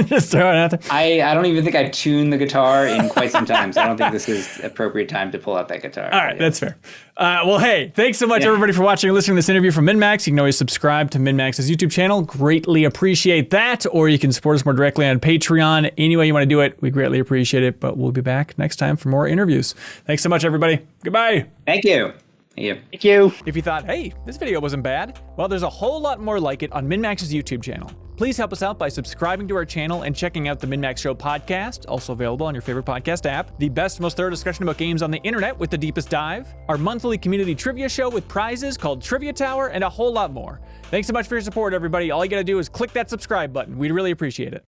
Just throw it out there. I don't even think I've tuned the guitar in quite some time, so I don't think this is appropriate time to pull out that guitar. All right, that's fair. Well, hey, thanks so much, everybody, for watching and listening to this interview from MinnMax. You can always subscribe to MinnMax's YouTube channel. Greatly appreciate that. Or you can support us more directly on Patreon. Any way you want to do it, we greatly appreciate it. But we'll be back next time for more interviews. Thanks so much, everybody. Goodbye. Thank you. Thank you. If you thought, hey, this video wasn't bad, well, there's a whole lot more like it on MinnMax's YouTube channel. Please help us out by subscribing to our channel and checking out the MinnMax Show podcast, also available on your favorite podcast app, the best, most thorough discussion about games on the internet with the deepest dive, our monthly community trivia show with prizes called Trivia Tower, and a whole lot more. Thanks so much for your support, everybody. All you gotta do is click that subscribe button. We'd really appreciate it.